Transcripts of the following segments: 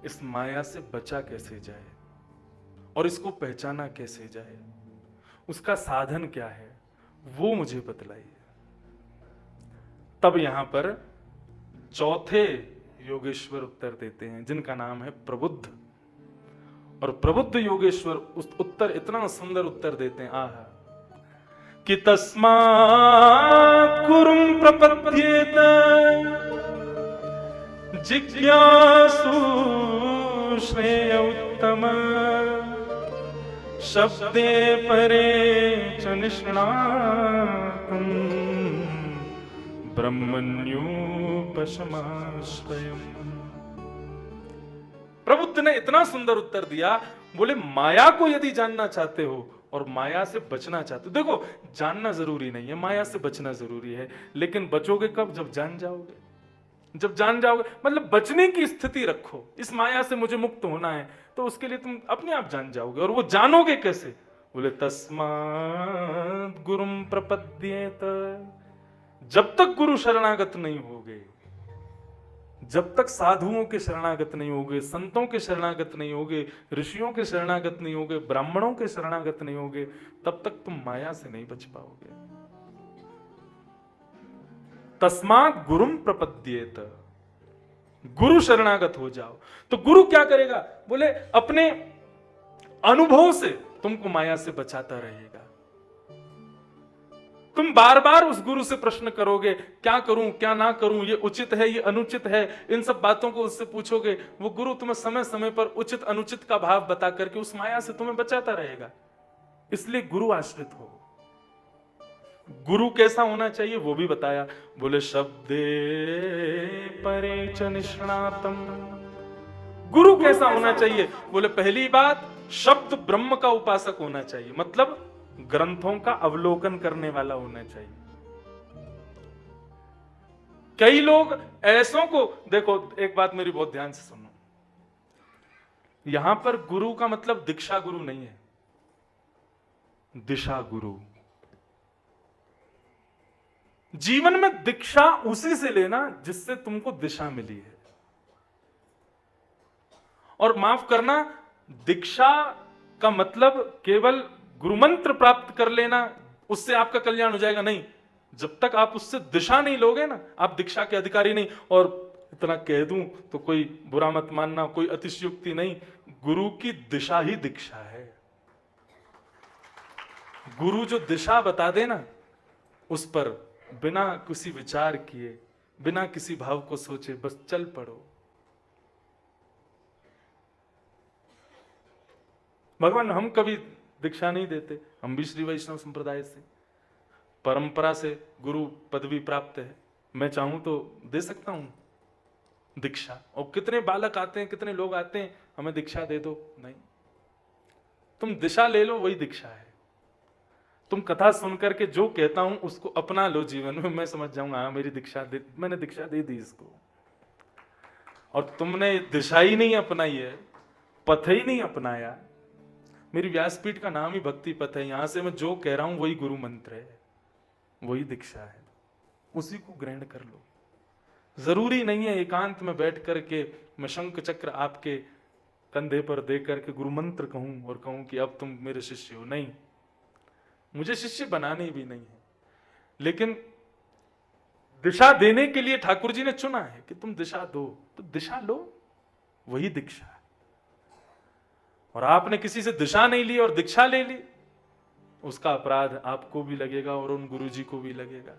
इस माया से बचा कैसे जाए और इसको पहचाना कैसे जाए, उसका साधन क्या है, वो मुझे बतलाइए। तब यहां पर चौथे योगेश्वर उत्तर देते हैं, जिनका नाम है प्रबुद्ध। और प्रबुद्ध योगेश्वर उस उत्तर इतना सुंदर उत्तर देते हैं, आहा, कि तस्मात् गुरुं प्रपद्येत जिज्ञासु श्रेय उत्तम शब्दे परे च निष्णातम् ब्रह्मण्योपशमाश्रयम्। प्रबुद्ध ने इतना सुंदर उत्तर दिया, बोले माया को यदि जानना चाहते हो और माया से बचना चाहते हो, देखो जानना जरूरी नहीं है, माया से बचना जरूरी है, लेकिन बचोगे कब? जब जान जाओगे। जब जान जाओगे मतलब बचने की स्थिति रखो, इस माया से मुझे मुक्त होना है, तो उसके लिए तुम अपने आप जान जाओगे। और वो जानोगे कैसे? बोले तस्मात् गुरुं प्रपद्येत। जब तक गुरु शरणागत नहीं होगे, जब तक साधुओं के शरणागत नहीं होगे, संतों के शरणागत नहीं होगे, ऋषियों के शरणागत नहीं होगे, ब्राह्मणों के शरणागत नहीं होगे, तब तक तुम माया से नहीं बच पाओगे। तस्मात् गुरुं प्रपद्येत, गुरु शरणागत हो जाओ। तो गुरु क्या करेगा? बोले अपने अनुभव से तुमको माया से बचाता रहेगा। तुम बार बार उस गुरु से प्रश्न करोगे, क्या करूं क्या ना करूं, ये उचित है ये अनुचित है, इन सब बातों को उससे पूछोगे, वो गुरु तुम्हें समय समय पर उचित अनुचित का भाव बता करके उस माया से तुम्हें बचाता रहेगा। इसलिए गुरु आश्रित हो। गुरु कैसा होना चाहिए वो भी बताया, बोले शब्दे परे च निष्णातम। गुरु कैसा होना चाहिए? बोले पहली बात, शब्द ब्रह्म का उपासक होना चाहिए, मतलब ग्रंथों का अवलोकन करने वाला होना चाहिए। कई लोग ऐसों को देखो, एक बात मेरी बहुत ध्यान से सुनो, यहां पर गुरु का मतलब दीक्षा गुरु नहीं है, दिशा गुरु। जीवन में दीक्षा उसी से लेना जिससे तुमको दिशा मिली है। और माफ करना, दीक्षा का मतलब केवल गुरुमंत्र प्राप्त कर लेना, उससे आपका कल्याण हो जाएगा, नहीं। जब तक आप उससे दिशा नहीं लोगे ना, आप दीक्षा के अधिकारी नहीं। और इतना कह दूं तो कोई बुरा मत मानना, कोई अतिशयोक्ति नहीं, गुरु की दिशा ही दीक्षा है। गुरु जो दिशा बता दे ना, उस पर बिना किसी विचार किए, बिना किसी भाव को सोचे बस चल पड़ो। भगवान हम कभी दीक्षा नहीं देते, हम भी श्री वैष्णव संप्रदाय से, परंपरा से गुरु पदवी प्राप्त है। मैं चाहूं तो दे सकता हूं दीक्षा। और कितने बालक आते हैं, कितने लोग आते हैं, हमें दीक्षा दे दो, नहीं। तुम दिशा ले लो, वही दीक्षा है। तुम कथा सुन करके जो कहता हूं उसको अपना लो जीवन में, मैं समझ जाऊंगा हाँ मेरी दीक्षा दे, मैंने दीक्षा दे दी इसको। और तुमने दिशा ही नहीं अपनाई है, पथ ही नहीं अपनाया। मेरी व्यासपीठ का नाम ही भक्ति पथ है, यहां से मैं जो कह रहा हूं वही गुरु मंत्र है, वही दीक्षा है, उसी को ग्रहण कर लो। जरूरी नहीं है एकांत में बैठ करके मैं शंख चक्र आपके कंधे पर दे करके गुरु मंत्र कहूं और कहूं कि अब तुम मेरे शिष्य हो, नहीं। मुझे शिष्य बनाने भी नहीं है, लेकिन दिशा देने के लिए ठाकुर जी ने चुना है कि तुम दिशा दो, तो दिशा लो, वही दीक्षा है। और आपने किसी से दिशा नहीं ली और दीक्षा ले ली, उसका अपराध आपको भी लगेगा और उन गुरुजी को भी लगेगा।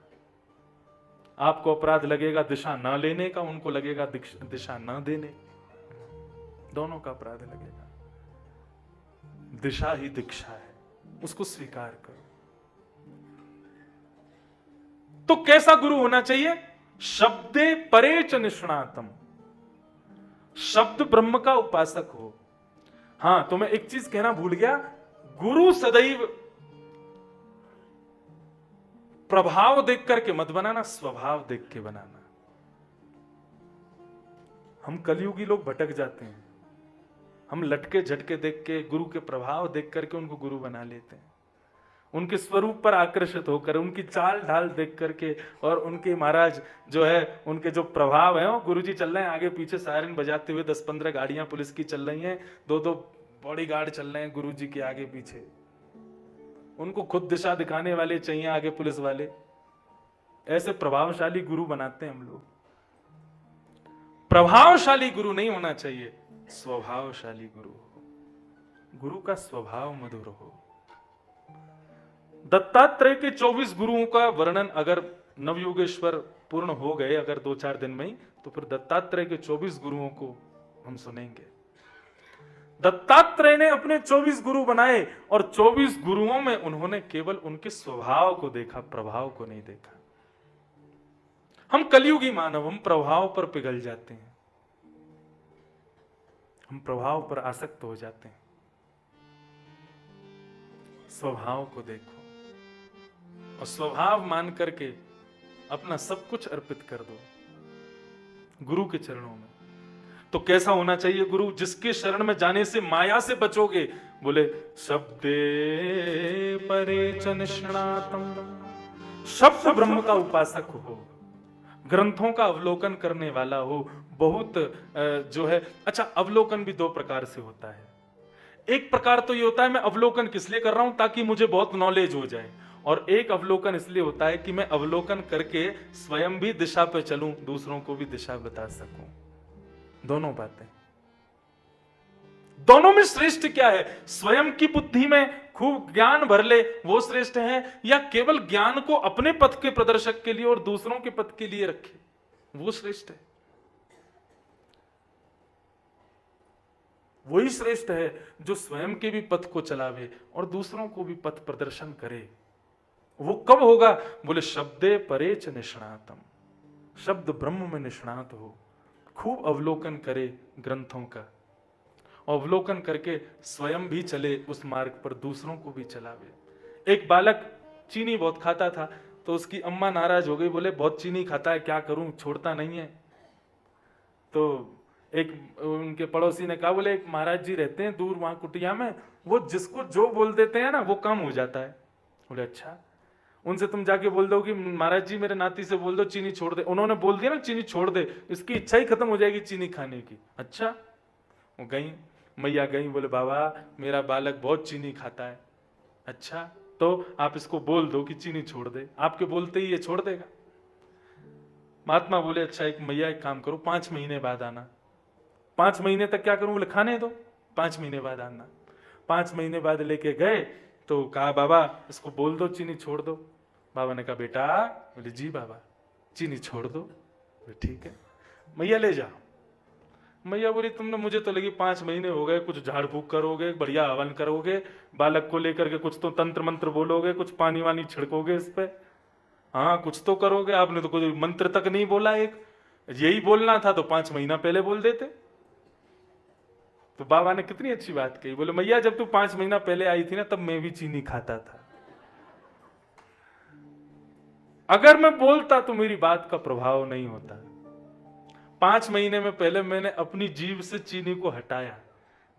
आपको अपराध लगेगा दिशा ना लेने का, उनको लगेगा दिशा ना देने, दोनों का अपराध लगेगा। दिशा ही दीक्षा है, उसको स्वीकार करो। तो कैसा गुरु होना चाहिए? शब्दे परे च निष्णातम, शब्द ब्रह्म का उपासक हो। हां, तो मैं एक चीज कहना भूल गया, गुरु सदैव प्रभाव देख करके मत बनाना, स्वभाव देख के बनाना। हम कलयुगी लोग भटक जाते हैं, हम लटके झटके देख के, गुरु के प्रभाव देख करके उनको गुरु बना लेते हैं। उनके स्वरूप पर आकर्षित होकर, उनकी चाल ढाल देख करके, और उनके महाराज जो है उनके जो प्रभाव है, गुरुजी चल रहे हैं आगे पीछे सायरन बजाते हुए, 10-15 गाड़ियां पुलिस की चल रही हैं, 2-2 बॉडीगार्ड चल रहे हैं गुरुजी के आगे पीछे। उनको खुद दिशा दिखाने वाले चाहिए आगे पुलिस वाले। ऐसे प्रभावशाली गुरु बनाते हैं हम लोग। प्रभावशाली गुरु नहीं होना चाहिए, स्वभावशाली गुरु हो, गुरु का स्वभाव मधुर हो। दत्तात्रेय के 24 गुरुओं का वर्णन अगर नवयुगेश्वर पूर्ण हो गए अगर 2-4 दिन में ही, तो फिर दत्तात्रेय के 24 गुरुओं को हम सुनेंगे। दत्तात्रेय ने अपने 24 गुरु बनाए, और 24 गुरुओं में उन्होंने केवल उनके स्वभाव को देखा, प्रभाव को नहीं देखा। हम कलयुगी मानव, हम प्रभाव पर पिघल जाते हैं, हम प्रभाव पर आसक्त हो जाते हैं। स्वभाव को देखो, और स्वभाव मान करके अपना सब कुछ अर्पित कर दो गुरु के चरणों में। तो कैसा होना चाहिए गुरु? जिसके शरण में जाने से माया से बचोगे। बोले शब्दे परे च निष्णातम, शब्द ब्रह्म का उपासक हो, ग्रंथों का अवलोकन करने वाला हो। बहुत जो है, अच्छा अवलोकन भी 2 प्रकार से होता है। एक प्रकार तो ये होता है मैं अवलोकन किस लिए कर रहा हूं, ताकि मुझे बहुत नॉलेज हो जाए, और एक अवलोकन इसलिए होता है कि मैं अवलोकन करके स्वयं भी दिशा पे चलूं, दूसरों को भी दिशा बता सकूं। दोनों बातें, दोनों में श्रेष्ठ क्या है? स्वयं की बुद्धि में खूब ज्ञान भर ले वो श्रेष्ठ है, या केवल ज्ञान को अपने पथ के प्रदर्शक के लिए और दूसरों के पथ के लिए रखे, वो श्रेष्ठ है। वही श्रेष्ठ है जो स्वयं के भी पथ को चलावे और दूसरों को भी पथ प्रदर्शन करे। वो कब होगा? बोले शब्दे परे च निष्णातम, शब्द ब्रह्म में निष्णात हो, खूब अवलोकन करे ग्रंथों का, अवलोकन करके स्वयं भी चले उस मार्ग पर, दूसरों को भी चलावे। एक बालक चीनी बहुत खाता था, तो उसकी अम्मा नाराज हो गई, बोले बहुत चीनी खाता है, क्या करूं, छोड़ता नहीं है। तो एक उनके पड़ोसी ने कहा, बोले एक महाराज जी रहते हैं दूर वहां कुटिया में, वो जिसको जो बोल देते हैं ना वो काम हो जाता है। बोले अच्छा, उनसे तुम जाके बोल दो कि महाराज जी मेरे नाती से बोल दो चीनी छोड़ दे। उन्होंने बोल दिया ना चीनी छोड़ दे, इसकी इच्छा ही खत्म हो जाएगी चीनी खाने की। अच्छा, वो गई, मैया गई, बोले बाबा मेरा बालक बहुत चीनी खाता है। अच्छा, तो आप इसको बोल दो कि चीनी छोड़ दे, आपके बोलते ही ये छोड़ देगा। महात्मा बोले अच्छा एक मैया एक काम करो, 5 महीने बाद आना। 5 महीने तक क्या करूं? बोले खाने दो, 5 महीने बाद आना। 5 महीने बाद लेके गए तो कहा बाबा इसको बोल दो चीनी छोड़ दो। बाबा ने कहा बेटा, बोले जी बाबा चीनी छोड़ दो। बोले ठीक है, मैया ले जाओ। मैया बोली तुमने, मुझे तो लगी 5 महीने हो गए, कुछ झाड़ फूक करोगे, बढ़िया हवन करोगे, बालक को लेकर के कुछ तो तंत्र मंत्र बोलोगे, कुछ पानी वानी छिड़कोगे इस पे, हाँ कुछ तो करोगे। आपने तो कोई मंत्र तक नहीं बोला, एक यही बोलना था तो 5 महीना पहले बोल देते। तो बाबा ने कितनी अच्छी बात कही, बोले मैया जब तू 5 महीना पहले आई थी ना तब मैं भी चीनी खाता था, अगर मैं बोलता तो मेरी बात का प्रभाव नहीं होता। 5 महीने में पहले मैंने अपनी जीभ से चीनी को हटाया,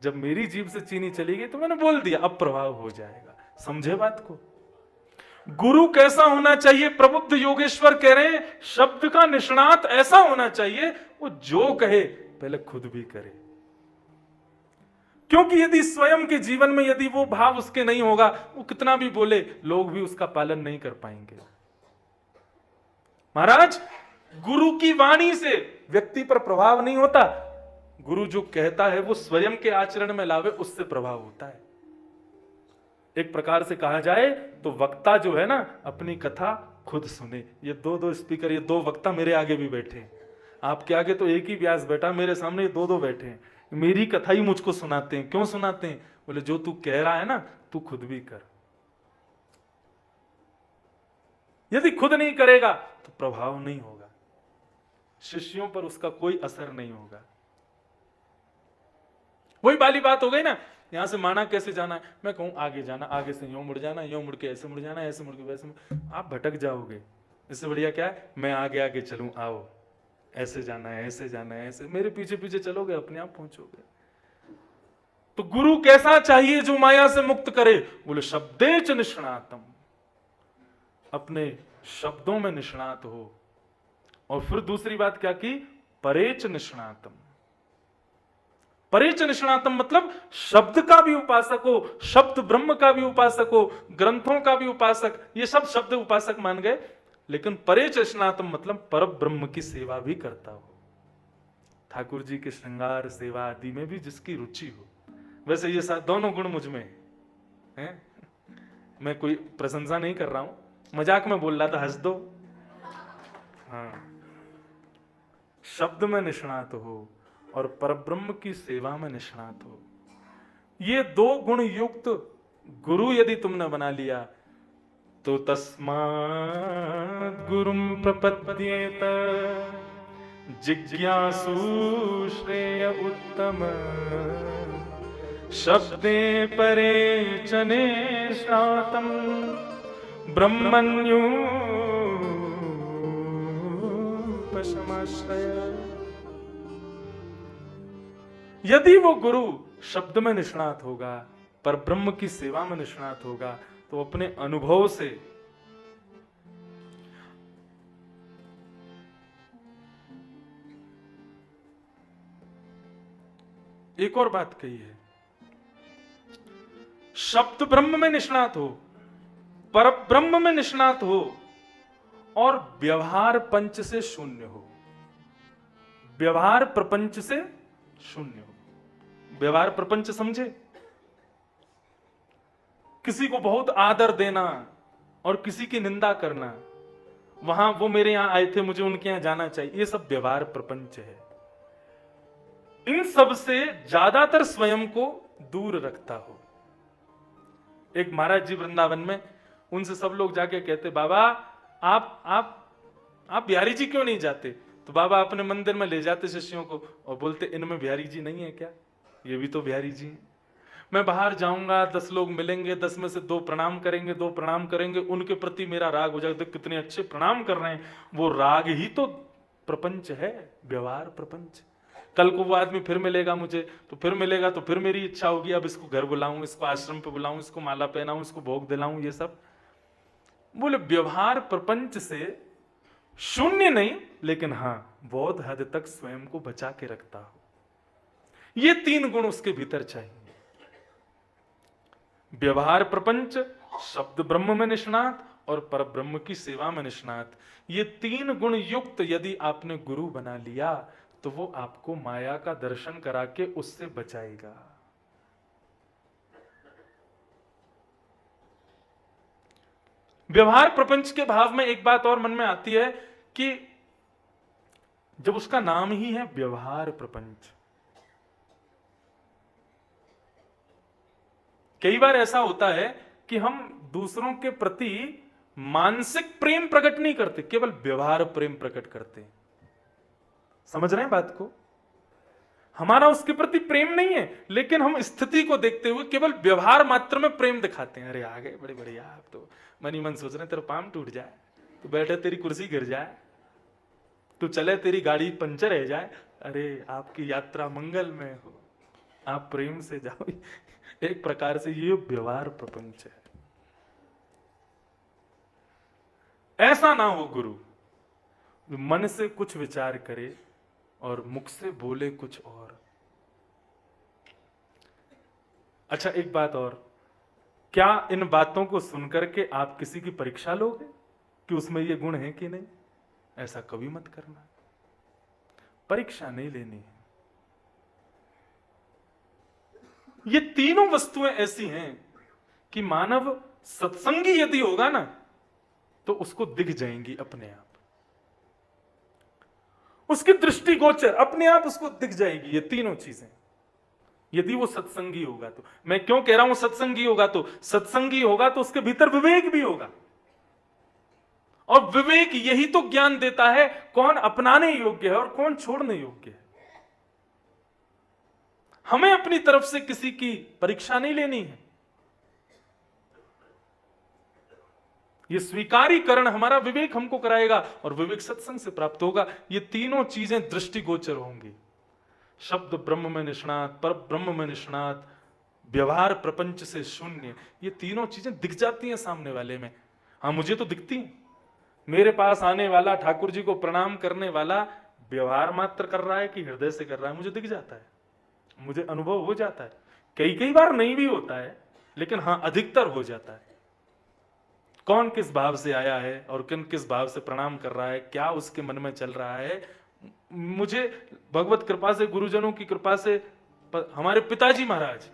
जब मेरी जीभ से चीनी चली गई तो मैंने बोल दिया, अब प्रभाव हो जाएगा। समझे बात को? गुरु कैसा होना चाहिए? प्रबुद्ध योगेश्वर कह रहे हैं शब्द का निष्णात ऐसा होना चाहिए, वो जो कहे पहले खुद भी करे। क्योंकि यदि स्वयं के जीवन में यदि वो भाव उसके नहीं होगा, वो कितना भी बोले लोग भी उसका पालन नहीं कर पाएंगे। महाराज, गुरु की वाणी से व्यक्ति पर प्रभाव नहीं होता, गुरु जो कहता है वो स्वयं के आचरण में लावे, उससे प्रभाव होता है। एक प्रकार से कहा जाए तो वक्ता जो है ना अपनी कथा खुद सुने। ये 2-2 स्पीकर, ये 2 वक्ता मेरे आगे भी बैठे हैं, आपके आगे तो एक ही व्यास बैठा, मेरे सामने ये 2-2 बैठे हैं, मेरी कथा ही मुझको सुनाते हैं। क्यों सुनाते हैं? बोले जो तू कह रहा है ना तू खुद भी कर। यदि खुद नहीं करेगा तो प्रभाव नहीं होगा, शिष्यों पर उसका कोई असर नहीं होगा। वही वाली बात हो गई ना, यहां से माना कैसे जाना है, मैं कहूं आगे जाना, आगे से यूं मुड़ जाना, यूं मुड़ के ऐसे मुड़ जाना, ऐसे मुड़ के वैसे आप भटक जाओगे। इससे बढ़िया क्या है, मैं आगे आगे चलूं, आओ ऐसे जाना है, ऐसे जाना है, ऐसे मेरे पीछे पीछे चलोगे, अपने आप पहुंचोगे। तो गुरु कैसा चाहिए? जो माया से मुक्त करे। बोले शब्दे च निष्णातम, अपने शब्दों में निष्णात हो। और फिर दूसरी बात क्या की, परेच निष्णातम। परेच निष्णातम मतलब शब्द का भी उपासक हो, शब्द ब्रह्म का भी उपासक हो, ग्रंथों का भी उपासक, ये सब शब्द उपासक मान गए। लेकिन परेच निष्णातम मतलब पर ब्रह्म की सेवा भी करता हो, ठाकुर जी के श्रृंगार सेवा आदि में भी जिसकी रुचि हो। वैसे ये दोनों गुण मुझ में हैं। मैं कोई प्रशंसा नहीं कर रहा हूं, मजाक में बोल रहा था, हंस दो। हाँ, शब्द में निष्णात हो और परब्रह्म की सेवा में निष्णात हो, ये दो गुण युक्त गुरु यदि तुमने बना लिया तो तस्मात् गुरुम प्रपद्येत जिज्ञासु श्रेय उत्तम शब्दे परे च निष्णातम् ब्रह्मण्योपशमाश्रय। यदि वो गुरु शब्द में निष्णात होगा, पर ब्रह्म की सेवा में निष्णात होगा, तो अपने अनुभव से एक और बात कही है, शब्द ब्रह्म में निष्णात हो, पर ब्रह्म में निष्णात हो और व्यवहार पंच से शून्य हो, व्यवहार प्रपंच से शून्य हो। व्यवहार प्रपंच समझे, किसी को बहुत आदर देना और किसी की निंदा करना, वहां वो मेरे यहां आए थे मुझे उनके यहां जाना चाहिए, ये सब व्यवहार प्रपंच है। इन सब से ज्यादातर स्वयं को दूर रखता हो। एक महाराज जी वृंदावन में, उनसे सब लोग जाके कहते, बाबा आप बिहारी जी क्यों नहीं जाते? तो बाबा अपने मंदिर में ले जाते शिष्यों को और बोलते, इनमें बिहारी जी नहीं है क्या? ये भी तो बिहारी जी हैं। मैं बाहर जाऊंगा, 10 लोग मिलेंगे, 10 में से 2 प्रणाम करेंगे, 2 प्रणाम करेंगे, उनके प्रति मेरा राग हो जाएगा, तो कितने अच्छे प्रणाम कर रहे हैं, वो राग ही तो प्रपंच है, व्यवहार प्रपंच। कल को वो आदमी फिर मिलेगा मुझे, तो फिर मिलेगा तो फिर मेरी इच्छा होगी, अब इसको घर बुलाऊं, इसको आश्रम पे बुलाऊं, इसको माला पहनाऊं, इसको भोग दिलाऊं, ये सब बोले व्यवहार प्रपंच से शून्य नहीं, लेकिन हां बहुत हद तक स्वयं को बचा के रखता हो। ये 3 गुण उसके भीतर चाहिए, व्यवहार प्रपंच, शब्द ब्रह्म में निष्णात और पर ब्रह्म की सेवा में निष्णात। ये 3 गुण युक्त यदि आपने गुरु बना लिया तो वो आपको माया का दर्शन करा के उससे बचाएगा। व्यवहार प्रपंच के भाव में एक बात और मन में आती है कि जब उसका नाम ही है व्यवहार प्रपंच, कई बार ऐसा होता है कि हम दूसरों के प्रति मानसिक प्रेम प्रकट नहीं करते, केवल व्यवहार प्रेम प्रकट करते हैं। समझ रहे हैं बात को? हमारा उसके प्रति प्रेम नहीं है, लेकिन हम स्थिति को देखते हुए केवल व्यवहार मात्र में प्रेम दिखाते हैं। अरे आ गए, बड़े बढ़िया, आप तो मन ही मन सोच रहे हैं तेरा पाम टूट जाए, तो बैठे तेरी कुर्सी गिर जाए, तू चले तेरी गाड़ी पंचर रह जाए, अरे आपकी यात्रा मंगल में हो, आप प्रेम से जाओ। एक प्रकार से ये व्यवहार प्रपंच है। ऐसा ना हो गुरु मन से कुछ विचार करे और मुख से बोले कुछ और। अच्छा एक बात और, क्या इन बातों को सुनकर के आप किसी की परीक्षा लोगे कि उसमें ये गुण है कि नहीं? ऐसा कभी मत करना, परीक्षा नहीं लेनी है। ये तीनों वस्तुएं ऐसी हैं कि मानव सत्संगी यदि होगा ना तो उसको दिख जाएंगी अपने आप, उसकी दृष्टिगोचर अपने आप उसको दिख जाएगी ये तीनों चीजें, यदि वो सत्संगी होगा तो। मैं क्यों कह रहा हूं सत्संगी होगा? तो सत्संगी होगा तो उसके भीतर विवेक भी होगा, और विवेक यही तो ज्ञान देता है कौन अपनाने योग्य है और कौन छोड़ने योग्य है। हमें अपनी तरफ से किसी की परीक्षा नहीं लेनी है, ये स्वीकारीकरण हमारा विवेक हमको कराएगा, और विवेक सत्संग से प्राप्त होगा। ये तीनों चीजें दृष्टिगोचर होंगी, शब्द ब्रह्म में निष्णात, पर ब्रह्म में निष्णात, व्यवहार प्रपंच से शून्य, ये तीनों चीजें दिख जाती हैं सामने वाले में। हाँ मुझे तो दिखती है। मेरे पास आने वाला, ठाकुर जी को प्रणाम करने वाला व्यवहार मात्र कर रहा है कि हृदय से कर रहा है, मुझे दिख जाता है, मुझे अनुभव हो जाता है। कई कई बार नहीं भी होता है, लेकिन हाँ अधिकतर हो जाता है। कौन किस भाव से आया है और किस भाव से प्रणाम कर रहा है, क्या उसके मन में चल रहा है। मुझे भगवत कृपा से, गुरुजनों की कृपा से, हमारे पिताजी महाराज,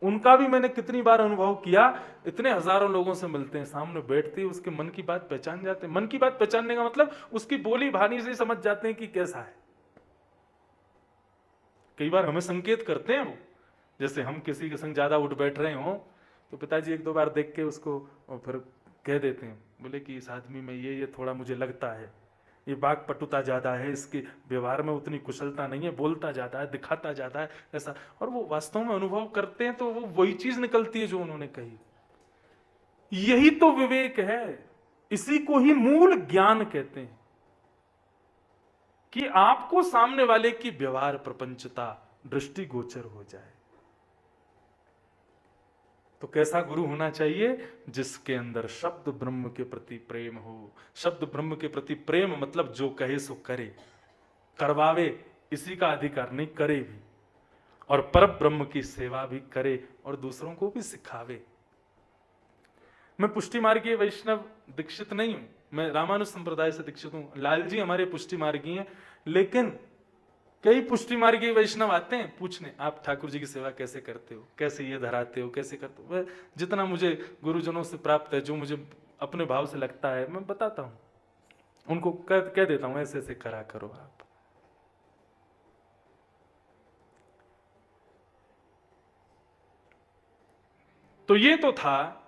उनका भी मैंने कितनी बार अनुभव किया। इतने हजारों लोगों से मिलते हैं, सामने बैठते हैं, उसके मन की बात पहचान जाते हैं। मन की बात पहचानने का मतलब उसकी बोली भानी से समझ जाते हैं कि कैसा है। कई बार हमें संकेत करते हैं वो, जैसे हम किसी के संग ज्यादा उठ बैठ रहे हो तो पिताजी एक दो बार देख के उसको और फिर कह देते हैं, बोले कि इस आदमी में ये थोड़ा मुझे लगता है, ये वाक्पटुता ज्यादा है, इसके व्यवहार में उतनी कुशलता नहीं है, बोलता ज्यादा है, दिखाता ज्यादा है, ऐसा। और वो वास्तव में अनुभव करते हैं तो वो वही चीज निकलती है जो उन्होंने कही। यही तो विवेक है, इसी को ही मूल ज्ञान कहते हैं कि आपको सामने वाले की व्यवहार प्रपंचता दृष्टिगोचर हो जाए। तो कैसा गुरु होना चाहिए? जिसके अंदर शब्द ब्रह्म के प्रति प्रेम हो। शब्द ब्रह्म के प्रति प्रेम मतलब जो कहे सो करे, करवावे इसी का अधिकार नहीं, करे भी, और पर ब्रह्म की सेवा भी करे और दूसरों को भी सिखावे। मैं पुष्टि मार्गीय वैष्णव दीक्षित नहीं हूं, मैं रामानुज संप्रदाय से दीक्षित हूं। लाल जी हमारे पुष्टि मार्गी हैं, लेकिन कई पुष्टि मार्गी वैष्णव आते हैं पूछने, आप ठाकुर जी की सेवा कैसे करते हो, कैसे ये धराते हो, कैसे करते हो। जितना मुझे गुरुजनों से प्राप्त है, जो मुझे अपने भाव से लगता है, मैं बताता हूं उनको, कह देता हूं ऐसे ऐसे करा करो आप। तो ये तो था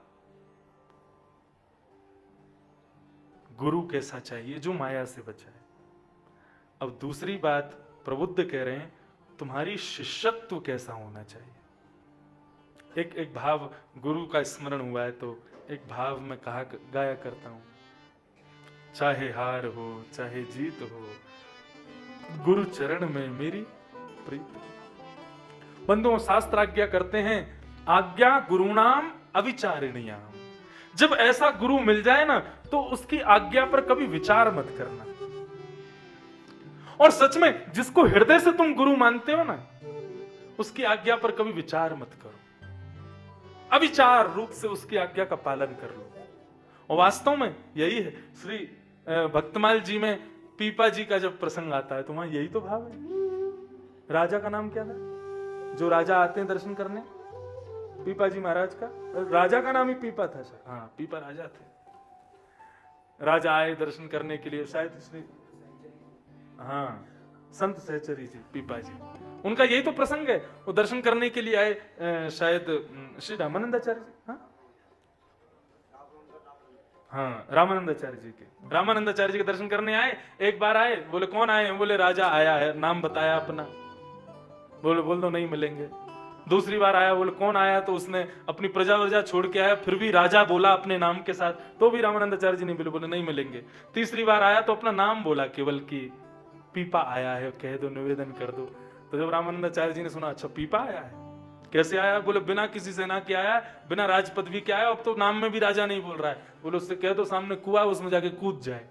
गुरु कैसा चाहिए, जो माया से बचाए। अब दूसरी बात प्रबुद्ध कह रहे हैं, तुम्हारी शिष्यत्व कैसा होना चाहिए। एक भाव गुरु का स्मरण हुआ है तो एक भाव में गाया करता हूं, चाहे हार हो चाहे जीत हो, गुरु चरण में मेरी प्रीत हो। बंधुओं, शास्त्र आज्ञा करते हैं, आज्ञा गुरुणाम अविचारणीयाम। जब ऐसा गुरु मिल जाए ना, तो उसकी आज्ञा पर कभी विचार मत करना। और सच में जिसको हृदय से तुम गुरु मानते हो ना, उसकी आज्ञा पर कभी विचार मत करो, अविचार रूप से उसकी आज्ञा का पालन कर लो। और वास्तव में यही है। श्री भक्तमाल जी में पीपा जी का जब प्रसंग आता है तो वहां यही तो भाव है। राजा का नाम क्या था, जो राजा आते हैं दर्शन करने, पीपा जी महाराज का, राजा का नाम ही पीपा था सर। हाँ, पीपा राजा थे। राजा आए दर्शन करने के लिए, शायद श्री, हाँ, संत सहचरी जी, पीपा जी, उनका यही तो प्रसंग है। वो दर्शन करने के लिए आए, शायद श्री रामानंदाचार्य जी, हाँ रामानंदाचार्य जी के, रामानंदाचार्य जी के दर्शन करने आए। एक बार आए, बोले कौन आए हैं, बोले राजा आया है, नाम बताया अपना, बोले बोल दो नहीं मिलेंगे। दूसरी बार आया, बोले कौन आया, तो उसने अपनी प्रजा वर्जा छोड़ के आया, फिर भी राजा बोला अपने नाम के साथ, तो भी रामानंदाचार्य जी नहीं बोले, बोले नहीं मिलेंगे। तीसरी बार आया तो अपना नाम बोला केवल कि पीपा आया है, कह दो, निवेदन कर दो। तो जब रामानंदाचार्य जी ने सुना, अच्छा पीपा आया है, कैसे आया, बोले बिना किसी सेना के आया, बिना राज पदवी के आया, अब तो नाम में भी राजा नहीं बोल रहा है। बोले उससे कह दो सामने कुआं, उसमें जाके कूद जाए।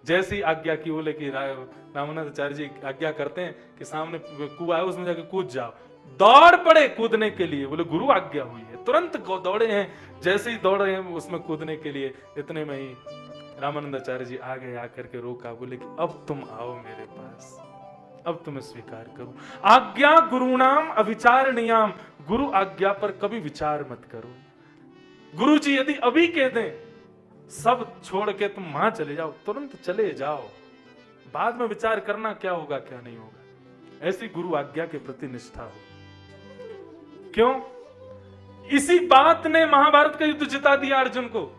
जैसी आज्ञा की, बोले कि रामानंदाचार्य जी आज्ञा करते हैं कि सामने कुआं है, उसमें जाके कूद जाओ। दौड़ पड़े कूदने के लिए, बोले गुरु आज्ञा हुई है, तुरंत दौड़े हैं। जैसे ही दौड़े हैं उसमें कूदने के लिए, इतने में ही रामानंदाचार्य जी आ गए, आकर के रोका, बोले कि अब तुम आओ मेरे पास, अब तुम्हें स्वीकार करूं। आज्ञा गुरुणाम अविचारणीयाम, गुरु आज्ञा पर कभी विचार मत करो। गुरु जी यदि अभी कह दें सब छोड़ के तुम वहां चले जाओ, तुरंत चले जाओ, बाद में विचार करना क्या होगा क्या नहीं होगा। ऐसी गुरु आज्ञा के प्रति निष्ठा हो। क्यों? इसी बात ने महाभारत का युद्ध जिता दिया अर्जुन को।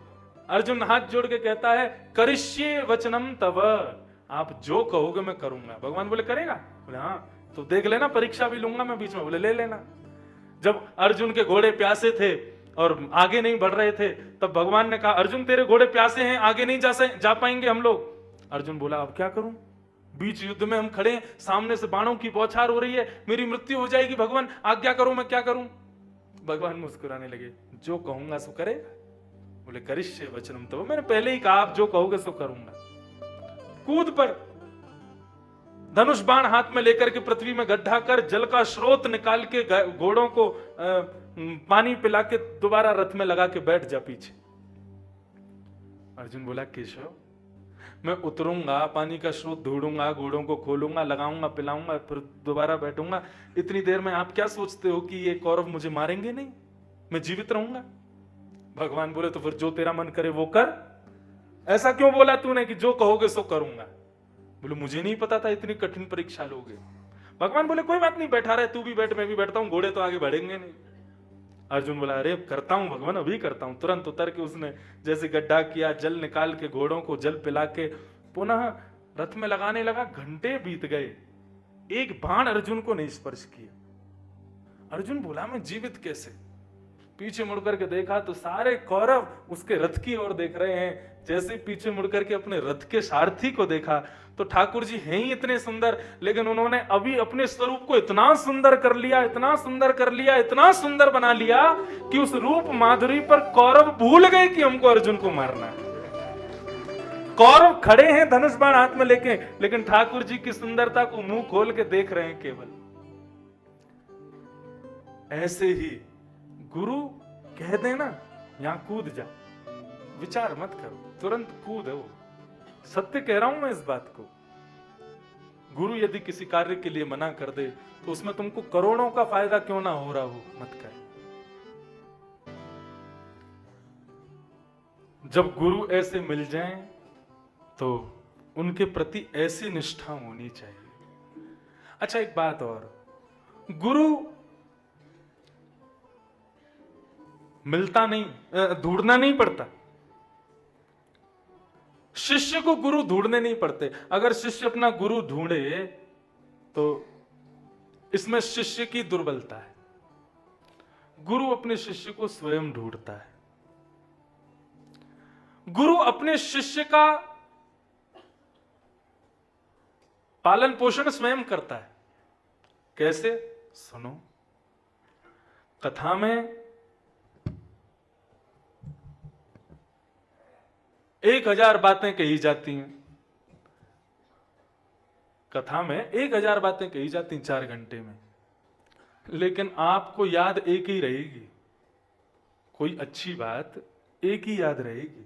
अर्जुन हाथ जोड़ के कहता है, करिष्ये वचनम तव, आप जो कहोगे मैं करूंगा। भगवान बोले करेगा? बोले हाँ, तो देख लेना, परीक्षा भी लूंगा मैं बीच में। बोले ले लेना। जब अर्जुन के घोड़े प्यासे थे और आगे नहीं बढ़ रहे थे, तब भगवान ने कहा, अर्जुन तेरे घोड़े प्यासे हैं, आगे नहीं जा पाएंगे हम लोग। अर्जुन बोला, अब क्या करूं, बीच युद्ध में हम खड़े हैं, सामने से बाणों की बौछार हो रही है, मेरी मृत्यु हो जाएगी, भगवान आज्ञा करो, मैं क्या करूं। भगवान मुस्कुराने लगे, जो कहूंगा सो करे, बोले करिष्ये वचनम तव, मैंने पहले ही कहा आप जो कहोगे सो करूंगा। कूद पर, धनुष बाण हाथ में लेकर के पृथ्वी में गड्ढा कर जल का स्रोत निकाल के घोड़ों को पानी पिला के दोबारा रथ में लगा के बैठ जा पीछे। अर्जुन बोला केशव, मैं उतरूंगा, पानी का स्रोत ढूंढूंगा, घोड़ों को खोलूंगा, लगाऊंगा, पिलाऊंगा, फिर दोबारा बैठूंगा। इतनी देर में आप क्या सोचते हो कि ये कौरव मुझे मारेंगे नहीं, मैं जीवित रहूंगा? भगवान बोले तो फिर जो तेरा मन करे वो कर। ऐसा क्यों बोला तूने कि जो कहोगे सो करूंगा? बोले मुझे नहीं पता था इतनी कठिन परीक्षा लोगे। भगवान बोले कोई बात नहीं, बैठा रहे, तू भी बैठ, मैं भी बैठता हूं, घोड़े तो आगे बढ़ेंगे नहीं। अर्जुन बोला अरे करता हूं भगवान, अभी करता हूं। तुरंत उतर के उसने जैसे गड्ढा किया, जल निकाल के घोड़ों को जल पिला के पुनः रथ में लगाने लगा। घंटे बीत गए, एक बाण अर्जुन को नहीं स्पर्श किया। अर्जुन बोला मैं जीवित कैसे? पीछे मुड़कर के देखा तो सारे कौरव उसके रथ की ओर देख रहे हैं। जैसे पीछे मुड़कर के अपने रथ के सारथी को देखा तो ठाकुर जी हैं ही इतने सुंदर, लेकिन उन्होंने अभी अपने स्वरूप को इतना सुंदर कर लिया, इतना सुंदर कर लिया, इतना सुंदर बना लिया कि उस रूप माधुरी पर कौरव भूल गए कि हमको अर्जुन को मारना है। कौरव खड़े हैं धनुष बाण हाथ में लेके, लेकिन ठाकुर जी की सुंदरता को मुंह खोल के देख रहे हैं केवल। ऐसे ही गुरु कह देना यहां कूद जा, विचार मत करो, तुरंत कूदो। सत्य कह रहा हूं मैं इस बात को। गुरु यदि किसी कार्य के लिए मना कर दे तो उसमें तुमको करोड़ों का फायदा क्यों ना हो रहा हो, मत कर। जब गुरु ऐसे मिल जाएं तो उनके प्रति ऐसी निष्ठा होनी चाहिए। अच्छा एक बात और, गुरु मिलता नहीं, ढूंढना नहीं पड़ता। शिष्य को गुरु ढूंढने नहीं पड़ते। अगर शिष्य अपना गुरु ढूंढे तो इसमें शिष्य की दुर्बलता है। गुरु अपने शिष्य को स्वयं ढूंढता है। गुरु अपने शिष्य का पालन पोषण स्वयं करता है। कैसे? सुनो, कथा में 1000 बातें कही जाती हैं। कथा में 1000 बातें कही जाती हैं 4 घंटे में, लेकिन आपको याद एक ही रहेगी। कोई अच्छी बात एक ही याद रहेगी।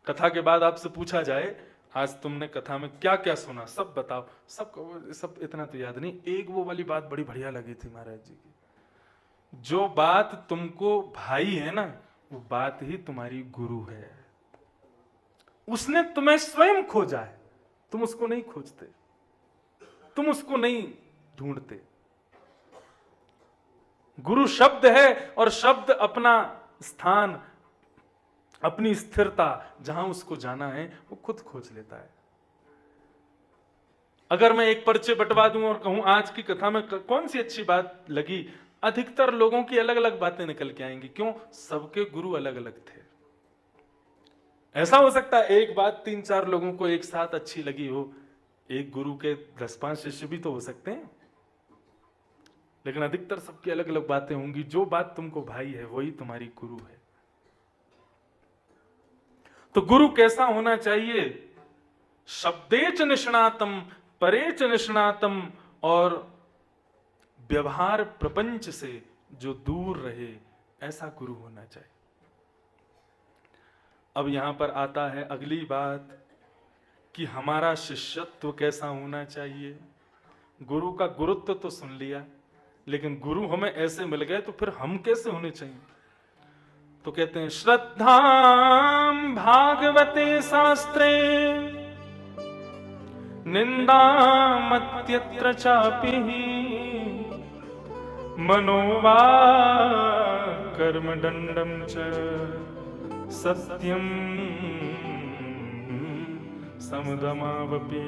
कथा के बाद आपसे पूछा जाए आज तुमने कथा में क्या क्या सुना, सब बताओ, सब इतना तो याद नहीं। एक वो वाली बात बड़ी बढ़िया लगी थी महाराज जी की। जो बात तुमको भाई है ना, वो बात ही तुम्हारी गुरु है। उसने तुम्हें स्वयं खोजा है, तुम उसको नहीं खोजते, तुम उसको नहीं ढूंढते। गुरु शब्द है और शब्द अपना स्थान, अपनी स्थिरता जहां उसको जाना है वो खुद खोज लेता है। अगर मैं एक पर्चे बंटवा दूं और कहूं आज की कथा में कौन सी अच्छी बात लगी, अधिकतर लोगों की अलग अलग बातें निकल के आएंगी। क्यों? सबके गुरु अलग अलग थे। ऐसा हो सकता है एक बात 3-4 लोगों को एक साथ अच्छी लगी हो, एक गुरु के 10-5 शिष्य भी तो हो सकते हैं, लेकिन अधिकतर सबकी अलग अलग बातें होंगी। जो बात तुमको भाई है वही तुम्हारी गुरु है। तो गुरु कैसा होना चाहिए? शब्देच निष्णातम, परेच निष्णातम, और व्यवहार प्रपंच से जो दूर रहे, ऐसा गुरु होना चाहिए। अब यहां पर आता है अगली बात कि हमारा शिष्यत्व कैसा होना चाहिए। गुरु का गुरुत्व तो सुन लिया, लेकिन गुरु हमें ऐसे मिल गए तो फिर हम कैसे होने चाहिए? तो कहते हैं श्रद्धां भागवते शास्त्रे निंदामत्यत्र चापि मनोवा कर्मदंडं च सत्यम समुदमावपि।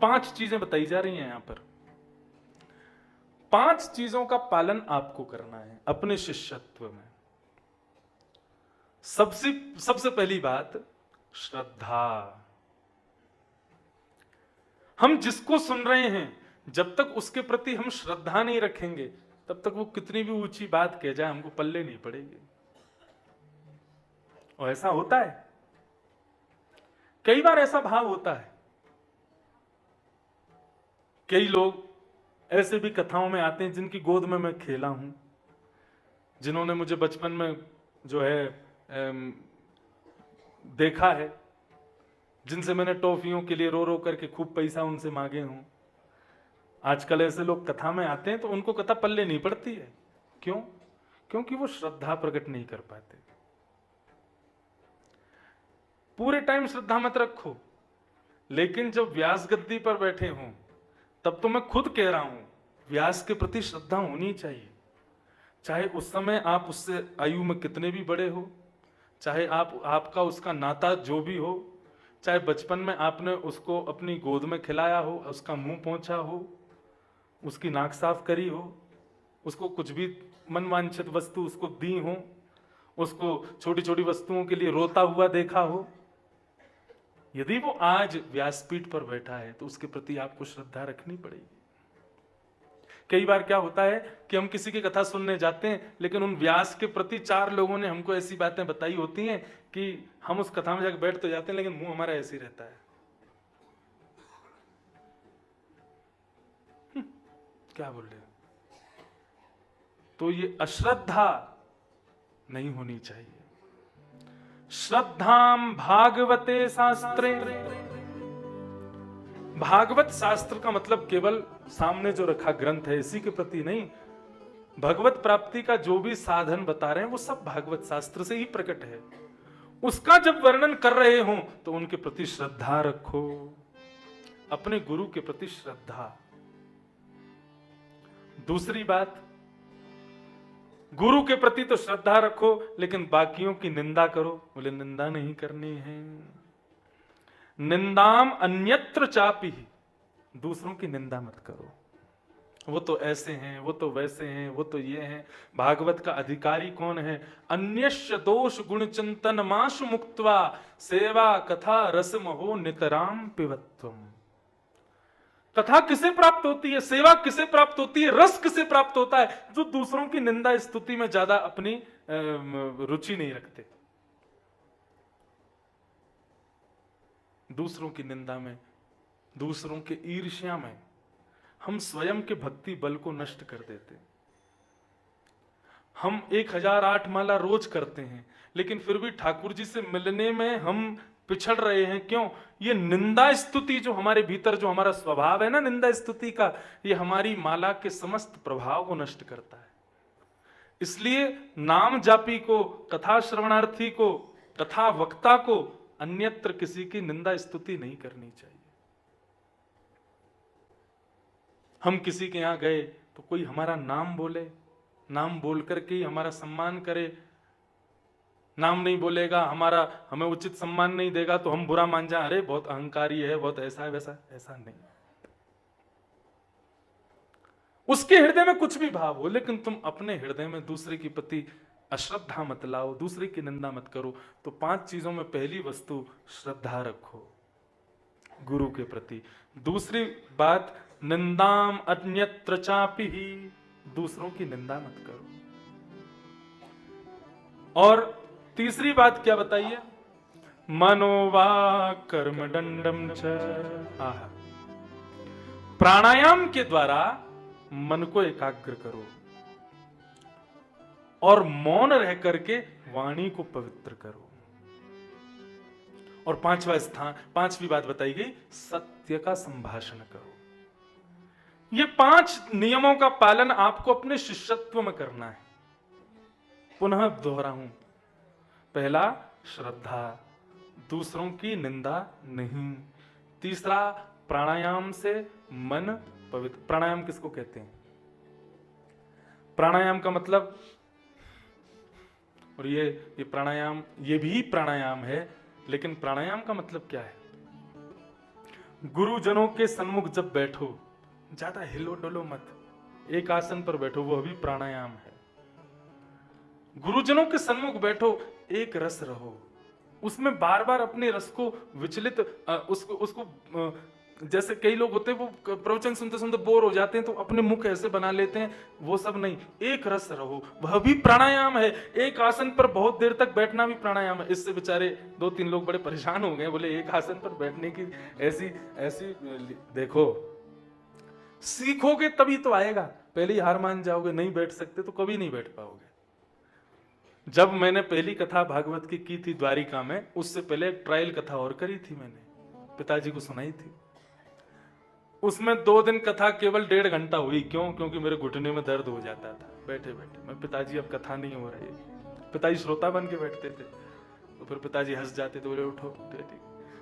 5 चीजें बताई जा रही हैं यहां पर। 5 चीजों का पालन आपको करना है अपने शिष्यत्व में। सबसे पहली बात श्रद्धा। हम जिसको सुन रहे हैं, जब तक उसके प्रति हम श्रद्धा नहीं रखेंगे तब तक वो कितनी भी ऊंची बात कह जाए हमको पल्ले नहीं पड़ेगी। और ऐसा होता है, कई बार ऐसा भाव होता है। कई लोग ऐसे भी कथाओं में आते हैं जिनकी गोद में मैं खेला हूं, जिन्होंने मुझे बचपन में जो है देखा है, जिनसे मैंने टॉफियों के लिए रो रो करके खूब पैसा उनसे मांगे हूं। आजकल ऐसे लोग कथा में आते हैं तो उनको कथा पल्ले नहीं पड़ती है। क्यों? क्योंकि वो श्रद्धा प्रकट नहीं कर पाते। पूरे टाइम श्रद्धा मत रखो, लेकिन जब व्यास गद्दी पर बैठे हों तब तो मैं खुद कह रहा हूं व्यास के प्रति श्रद्धा होनी चाहिए। चाहे उस समय आप उससे आयु में कितने भी बड़े हो, चाहे आपका उसका नाता जो भी हो, चाहे बचपन में आपने उसको अपनी गोद में खिलाया हो, उसका मुंह पोंछा हो, उसकी नाक साफ करी हो, उसको कुछ भी मनवांछित वस्तु उसको दी हो, उसको छोटी छोटी वस्तुओं के लिए रोता हुआ देखा हो, यदि वो आज व्यासपीठ पर बैठा है तो उसके प्रति आपको श्रद्धा रखनी पड़ेगी। कई बार क्या होता है कि हम किसी की कथा सुनने जाते हैं, लेकिन उन व्यास के प्रति 4 लोगों ने हमको ऐसी बातें बताई होती हैं कि हम उस कथा में जाकर बैठ तो जाते हैं, लेकिन मुंह हमारा ऐसे ही रहता है। क्या बोल रहे हो? तो ये अश्रद्धा नहीं होनी चाहिए। श्रद्धाम भागवते शास्त्रे, भागवत शास्त्र का मतलब केवल सामने जो रखा ग्रंथ है इसी के प्रति नहीं, भगवत प्राप्ति का जो भी साधन बता रहे हैं वो सब भागवत शास्त्र से ही प्रकट है। उसका जब वर्णन कर रहे हो तो उनके प्रति श्रद्धा रखो, अपने गुरु के प्रति श्रद्धा। दूसरी बात, गुरु के प्रति तो श्रद्धा रखो, लेकिन बाकियों की निंदा करो। बोले निंदा नहीं करनी है। निंदाम अन्यत्र चापि, दूसरों की निंदा मत करो। वो तो ऐसे हैं, वो तो वैसे हैं, वो तो ये हैं। भागवत का अधिकारी कौन है? अन्यस्य दोष गुण चिंतन माशु मुक्त्वा सेवा कथा रसमहो नितराम पिबत्वम। कथा किसे प्राप्त होती है? सेवा किसे प्राप्त होती है? रस किसे प्राप्त होता है? जो दूसरों की निंदा स्तुति में ज्यादा अपनी रुचि नहीं रखते, दूसरों की निंदा में, दूसरों के ईर्ष्या में हम स्वयं के भक्ति बल को नष्ट कर देते। हम 1008 माला रोज करते हैं, लेकिन फिर भी ठाकुर जी से मिलने में हम पिछड़ रहे हैं। क्यों? ये निंदा स्तुति जो हमारे भीतर, जो हमारा स्वभाव है ना निंदा स्तुति का, ये हमारी माला के समस्त प्रभाव को नष्ट करता है। इसलिए नाम जापी को, कथा श्रवणार्थी को, कथा वक्ता को अन्यत्र किसी की निंदा स्तुति नहीं करनी चाहिए। हम किसी के यहां गए तो कोई हमारा नाम बोले, नाम बोल करके ही हमारा सम्मान करे। नाम नहीं बोलेगा, हमें उचित सम्मान नहीं देगा तो हम बुरा मान जाए, अरे बहुत अहंकारी है, बहुत ऐसा है वैसा। ऐसा नहीं। उसके हृदय में कुछ भी भाव हो, लेकिन तुम अपने हृदय में दूसरे के प्रति अश्रद्धा मत लाओ, दूसरे की निंदा मत करो। तो 5 चीजों में पहली वस्तु श्रद्धा रखो गुरु के प्रति। दूसरी बात, निंदाम अन्यत्र चापि ही, दूसरों की निंदा मत करो। और तीसरी बात क्या बताइए? मनोवा कर्म दंडम च। आहा, प्राणायाम के द्वारा मन को एकाग्र करो और मौन रह करके वाणी को पवित्र करो। और पांचवी बात बताई गई, सत्य का संभाषण करो। ये 5 नियमों का पालन आपको अपने शिष्यत्व में करना है। पुनः दोहराऊं, पहला श्रद्धा, दूसरों की निंदा नहीं। तीसरा, प्राणायाम से मन पवित्र। प्राणायाम किसको कहते हैं? प्राणायाम का मतलब, और ये प्राणायाम, ये भी प्राणायाम है, लेकिन प्राणायाम का मतलब क्या है? गुरुजनों के सन्मुख जब बैठो, ज्यादा हिलो डोलो मत, एक आसन पर बैठो, वो भी प्राणायाम है। गुरुजनों के सन्मुख बैठो, एक रस रहो, उसमें बार बार अपने रस को विचलित, उसको जैसे कई लोग होते हैं वो प्रवचन सुनते सुनते बोर हो जाते हैं तो अपने मुख ऐसे बना लेते हैं, वो सब नहीं। एक रस रहो, वह भी प्राणायाम है। एक आसन पर बहुत देर तक बैठना भी प्राणायाम है। इससे बेचारे 2-3 लोग बड़े परेशान हो गए, बोले एक आसन पर बैठने की ऐसी ऐसी। देखो, सीखोगे तभी तो आएगा, पहले ही हार मान जाओगे, नहीं बैठ सकते तो कभी नहीं बैठ पाओगे। जब मैंने पहली कथा भागवत की थी द्वारिका में, उससे पहले एक ट्रायल कथा और करी थी, मैंने पिताजी को सुनाई थी। उसमें 2 दिन कथा केवल 1.5 घंटा हुई। क्यों? क्योंकि मेरे घुटने में दर्द हो जाता था बैठे बैठे। मैं, पिताजी अब कथा नहीं हो रही। पिताजी श्रोता बन के बैठते थे, तो फिर पिताजी हंस जाते थे, बोले उठो।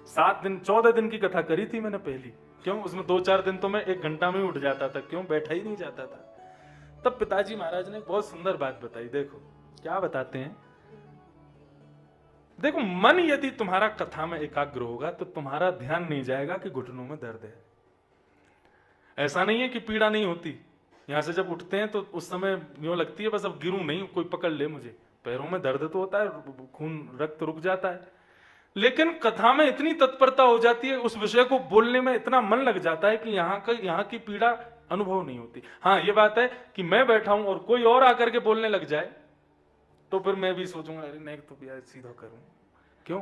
7 दिन 14 दिन की कथा करी थी मैंने पहली। क्यों? उसमें 2-4 दिन तो मैं 1 घंटा में उठ जाता था। क्यों? बैठा ही नहीं जाता था। तब पिताजी महाराज ने बहुत सुंदर बात बताई। देखो क्या बताते हैं। देखो, मन यदि तुम्हारा कथा में एकाग्र होगा तो तुम्हारा ध्यान नहीं जाएगा कि घुटनों में दर्द है। ऐसा नहीं है कि पीड़ा नहीं होती। यहां से जब उठते हैं तो उस समय यूं लगती है बस अब गिरूं नहीं, कोई पकड़ ले मुझे। पैरों में दर्द तो होता है, खून रक्त रुक जाता है, लेकिन कथा में इतनी तत्परता हो जाती है, उस विषय को बोलने में इतना मन लग जाता है कि यहाँ की पीड़ा अनुभव नहीं होती। हाँ, ये बात है कि मैं बैठा हूं और कोई और आकर के बोलने लग जाए तो फिर मैं भी सोचूंगा, अरे नहीं तो भैया सीधा करूं। क्यों?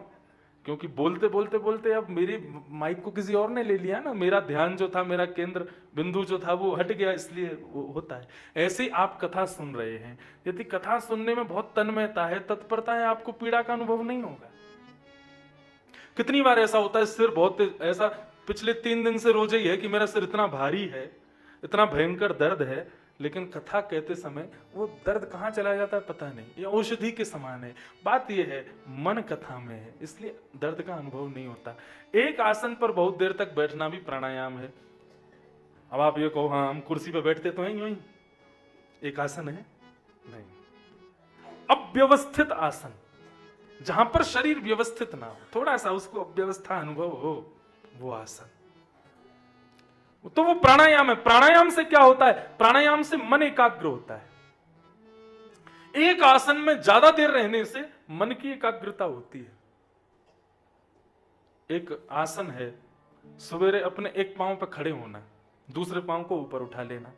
क्योंकि बोलते बोलते बोलते अब मेरी माइक को किसी और ने ले लिया ना, मेरा ध्यान जो था, मेरा केंद्र बिंदु जो था वो हट गया, इसलिए वो होता है। ऐसे ही आप कथा सुन रहे हैं, यदि कथा सुनने में बहुत तन्मयता है, तत्परता है, आपको पीड़ा का अनुभव नहीं होगा। कितनी बार ऐसा होता है, सिर बहुत ऐसा, पिछले 3 दिन से रोज ही है कि मेरा सिर इतना भारी है, इतना भयंकर दर्द है, लेकिन कथा कहते समय वो दर्द कहाँ चला जाता है पता नहीं। ये औषधि के समान है। बात ये है, मन कथा में है, इसलिए दर्द का अनुभव नहीं होता। एक आसन पर बहुत देर तक बैठना भी प्राणायाम है। अब आप ये कहो, हाँ हम कुर्सी पर बैठते तो हैं यूं ही, एक आसन है नहीं। अब व्यवस्थित आसन, जहां पर शरीर व्यवस्थित ना हो, थोड़ा सा उसको अव्यवस्था अनुभव हो, वो आसन, तो वो प्राणायाम है। प्राणायाम से क्या होता है? प्राणायाम से मन एकाग्र होता है। एक आसन में ज्यादा देर रहने से मन की एकाग्रता होती है। एक आसन है, सवेरे अपने एक पांव पर खड़े होना, दूसरे पांव को ऊपर उठा लेना।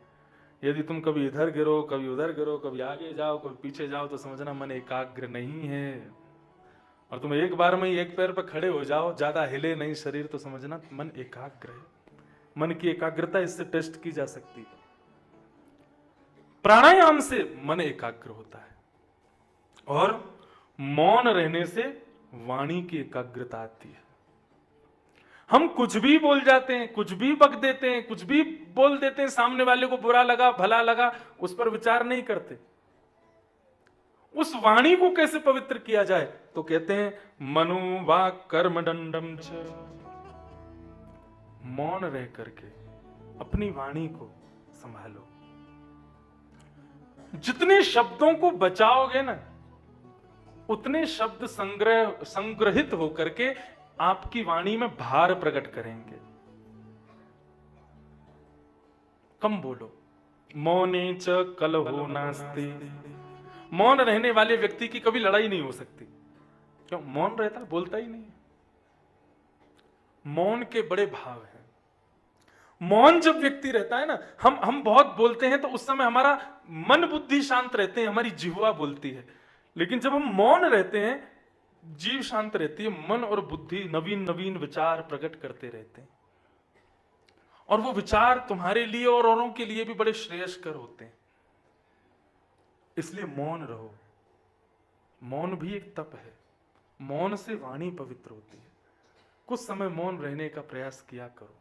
यदि तुम कभी इधर गिरो, कभी उधर गिरो, कभी आगे जाओ, कभी पीछे जाओ, तो समझना मन एकाग्र नहीं है। और तुम एक बार में ही एक पैर पर खड़े हो जाओ, ज्यादा हिले नहीं शरीर, तो समझना मन एकाग्र है। मन की एकाग्रता इससे टेस्ट की जा सकती है। प्राणायाम से मन एकाग्र होता है, और मौन रहने से वाणी की एकाग्रता आती है। हम कुछ भी बोल जाते हैं, कुछ भी बक देते हैं, कुछ भी बोल देते हैं, सामने वाले को बुरा लगा भला लगा, उस पर विचार नहीं करते। उस वाणी को कैसे पवित्र किया जाए? तो कहते हैं मनु वाक् कर्म दंडम च। मौन रह करके अपनी वाणी को संभालो। जितने शब्दों को बचाओगे ना, उतने शब्द संग्रहित होकर के आपकी वाणी में भार प्रकट करेंगे। कम बोलो। मौने च कलहो नास्ति। मौन रहने वाले व्यक्ति की कभी लड़ाई नहीं हो सकती। क्यों? मौन रहता, बोलता ही नहीं। मौन के बड़े भाव हैं। मौन जब व्यक्ति रहता है ना, हम बहुत बोलते हैं तो उस समय हमारा मन बुद्धि शांत रहते हैं, हमारी जिह्वा बोलती है। लेकिन जब हम मौन रहते हैं, जीव शांत रहती है, मन और बुद्धि नवीन नवीन विचार प्रकट करते रहते हैं, और वो विचार तुम्हारे लिए और औरों के लिए भी बड़े श्रेयस्कर होते हैं। इसलिए मौन रहो। मौन भी एक तप है। मौन से वाणी पवित्र होती है। कुछ समय मौन रहने का प्रयास किया करो।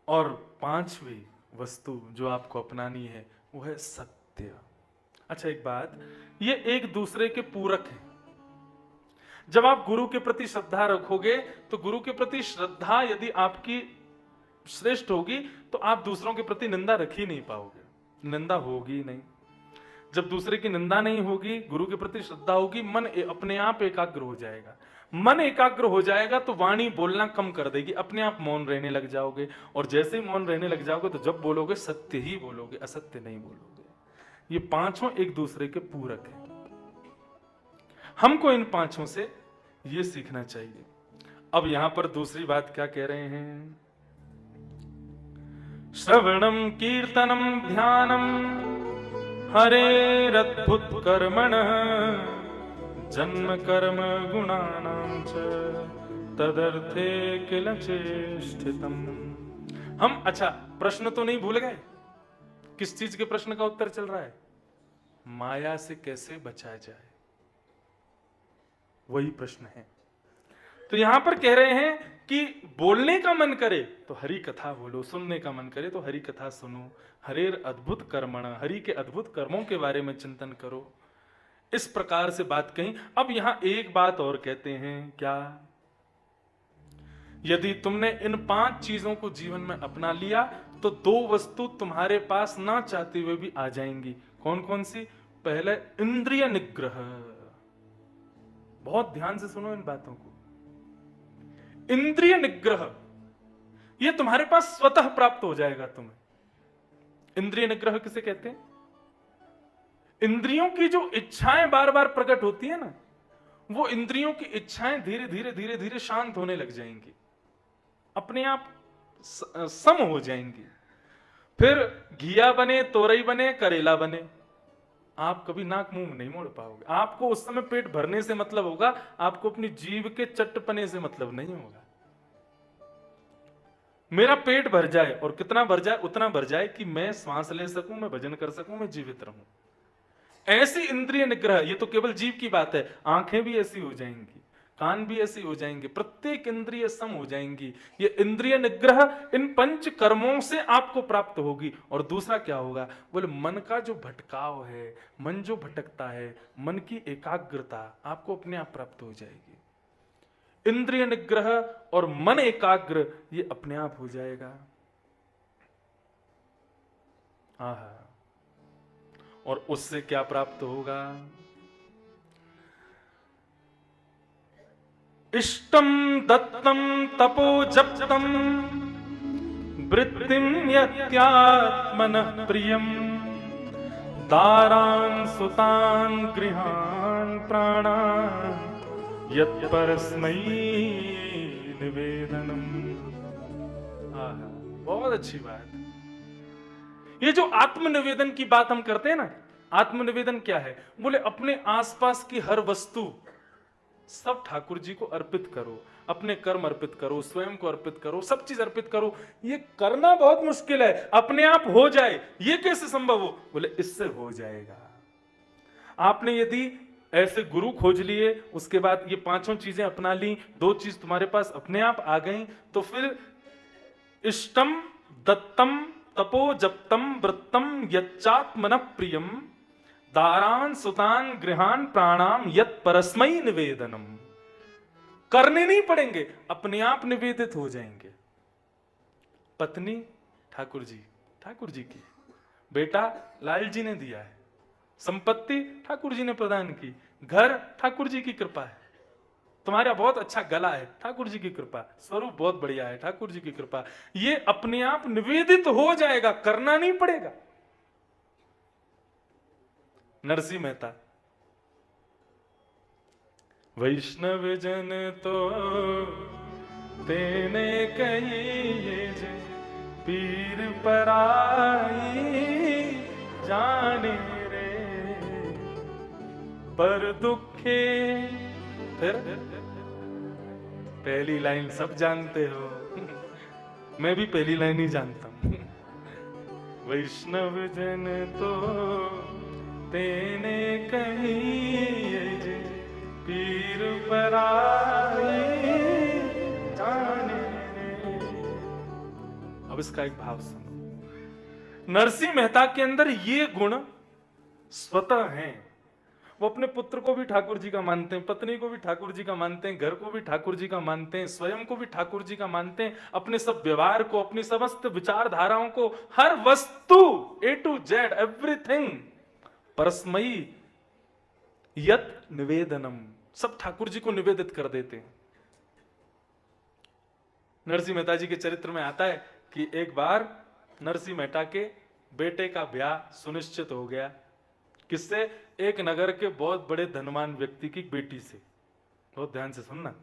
और 5वीं वस्तु जो आपको अपनानी है वो है सत्य। अच्छा, एक बात, ये एक दूसरे के पूरक हैं। जब आप गुरु के प्रति श्रद्धा रखोगे तो गुरु के प्रति श्रद्धा यदि आपकी श्रेष्ठ होगी तो आप दूसरों के प्रति निंदा रख ही नहीं पाओगे, निंदा होगी नहीं। जब दूसरे की निंदा नहीं होगी, गुरु के प्रति श्रद्धा होगी, मन अपने आप एकाग्र हो जाएगा। मन एकाग्र हो जाएगा तो वाणी बोलना कम कर देगी, अपने आप मौन रहने लग जाओगे। और जैसे ही मौन रहने लग जाओगे तो जब बोलोगे सत्य ही बोलोगे, असत्य नहीं बोलोगे। ये 5 एक दूसरे के पूरक हैं। हमको इन 5 से ये सीखना चाहिए। अब यहां पर दूसरी बात क्या कह रहे हैं? श्रवणम कीर्तनम ध्यानम हरेरद्भुत कर्मणः जन्म कर्म गुणानां च तदर्थे किल चेष्टितम्। हम अच्छा प्रश्न तो नहीं भूल गए? किस चीज के प्रश्न का उत्तर चल रहा है? माया से कैसे बचा जाए, वही प्रश्न है। तो यहां पर कह रहे हैं कि बोलने का मन करे तो हरि कथा बोलो, सुनने का मन करे तो हरि कथा सुनो, हरेर अद्भुत कर्मण, हरि के अद्भुत कर्मों के बारे में चिंतन करो। इस प्रकार से बात कही। अब यहां एक बात और कहते हैं, क्या? यदि तुमने इन 5 चीजों को जीवन में अपना लिया तो 2 वस्तु तुम्हारे पास ना चाहते हुए भी आ जाएंगी। कौन कौन सी? पहले इंद्रिय निग्रह। बहुत ध्यान से सुनो इन बातों को। इंद्रिय निग्रह यह तुम्हारे पास स्वतः प्राप्त हो जाएगा तुम्हें। इंद्रिय निग्रह किसे कहते हैं? इंद्रियों की जो इच्छाएं बार बार प्रकट होती है ना, वो इंद्रियों की इच्छाएं धीरे धीरे धीरे धीरे शांत होने लग जाएंगी, अपने आप सम हो जाएंगी। फिर घिया बने, तोरई बने, करेला बने, आप कभी नाक मुंह नहीं मोड़ पाओगे। आपको उस समय पेट भरने से मतलब होगा, आपको अपनी जीभ के चट्टपने से मतलब नहीं होगा। मेरा पेट भर जाए, और कितना भर जाए? उतना भर जाए कि मैं श्वास ले सकूं, मैं भजन कर सकूं, मैं जीवित रहूं। ऐसी इंद्रिय निग्रह, ये तो केवल जीव की बात है। आंखें भी ऐसी हो जाएंगी, कान भी ऐसी हो जाएंगे, प्रत्येक इंद्रिय सम हो जाएंगी। ये इंद्रिय निग्रह इन 5 कर्मों से आपको प्राप्त होगी। और दूसरा क्या होगा? बोले मन का जो भटकाव है, मन जो भटकता है, मन की एकाग्रता आपको अपने आप प्राप्त हो जाएगी। इंद्रिय निग्रह और मन एकाग्र, ये अपने आप हो जाएगा। आहा। और उससे क्या प्राप्त होगा? इष्टम दत्तम तपो जप्तम वृत्तिम यत्यात्मनः प्रियम दारान् सुतान् गृहान् प्राणान् यत्परस्मै निवेदनम। बहुत अच्छी बात। ये जो आत्मनिवेदन की बात हम करते हैं ना, आत्मनिवेदन क्या है? बोले अपने आसपास की हर वस्तु सब ठाकुर जी को अर्पित करो, अपने कर्म अर्पित करो, स्वयं को अर्पित करो, सब चीज अर्पित करो। ये करना बहुत मुश्किल है, अपने आप हो जाए ये कैसे संभव हो? बोले इससे हो जाएगा। आपने यदि ऐसे गुरु खोज लिए, उसके बाद ये 5 चीजें अपना ली, 2 चीज तुम्हारे पास अपने आप आ गई, तो फिर इष्टम दत्तम तपो जप्तम वृत्तम यच्चात्मनः प्रियम दारान सुतान गृहान प्राणाम यत् परस्मै निवेदनम। करने नहीं पड़ेंगे, अपने आप निवेदित हो जाएंगे। पत्नी ठाकुर जी की, बेटा लाल जी ने दिया है, संपत्ति ठाकुर जी ने प्रदान की, घर ठाकुर जी की कृपा है, तुम्हारा बहुत अच्छा गला है ठाकुर जी की कृपा, स्वरूप बहुत बढ़िया है ठाकुर जी की कृपा। ये अपने आप निवेदित हो जाएगा, करना नहीं पड़ेगा। नरसिंह मेहता, वैष्णव जन तो तेने कहिए जे पीर पराई जाने रे पर दुखे। फिर पहली लाइन सब जानते हो, मैं भी पहली लाइन ही जानता हूं। वैष्णव जन तो तेने कहिए जे पीर पराई जाने रे। अब इसका एक भाव सुनो। नरसिंह मेहता के अंदर ये गुण स्वतः हैं। वो अपने पुत्र को भी ठाकुर जी का मानते हैं, पत्नी को भी ठाकुर जी का मानते हैं, घर को भी ठाकुर जी का मानते हैं, स्वयं को भी ठाकुर जी का मानते हैं, अपने सब व्यवहार को, अपनी समस्त विचारधाराओं को, हर वस्तु A to Z एवरीथिंग परस्मयी यत निवेदनम, सब ठाकुर जी को निवेदित कर देते हैं। नरसिंह मेहता जी के चरित्र में आता है कि एक बार नरसिंह मेहता के बेटे का ब्याह सुनिश्चित हो गया। किससे? एक नगर के बहुत बड़े धनवान व्यक्ति की बेटी से। बहुत ध्यान से सुनना।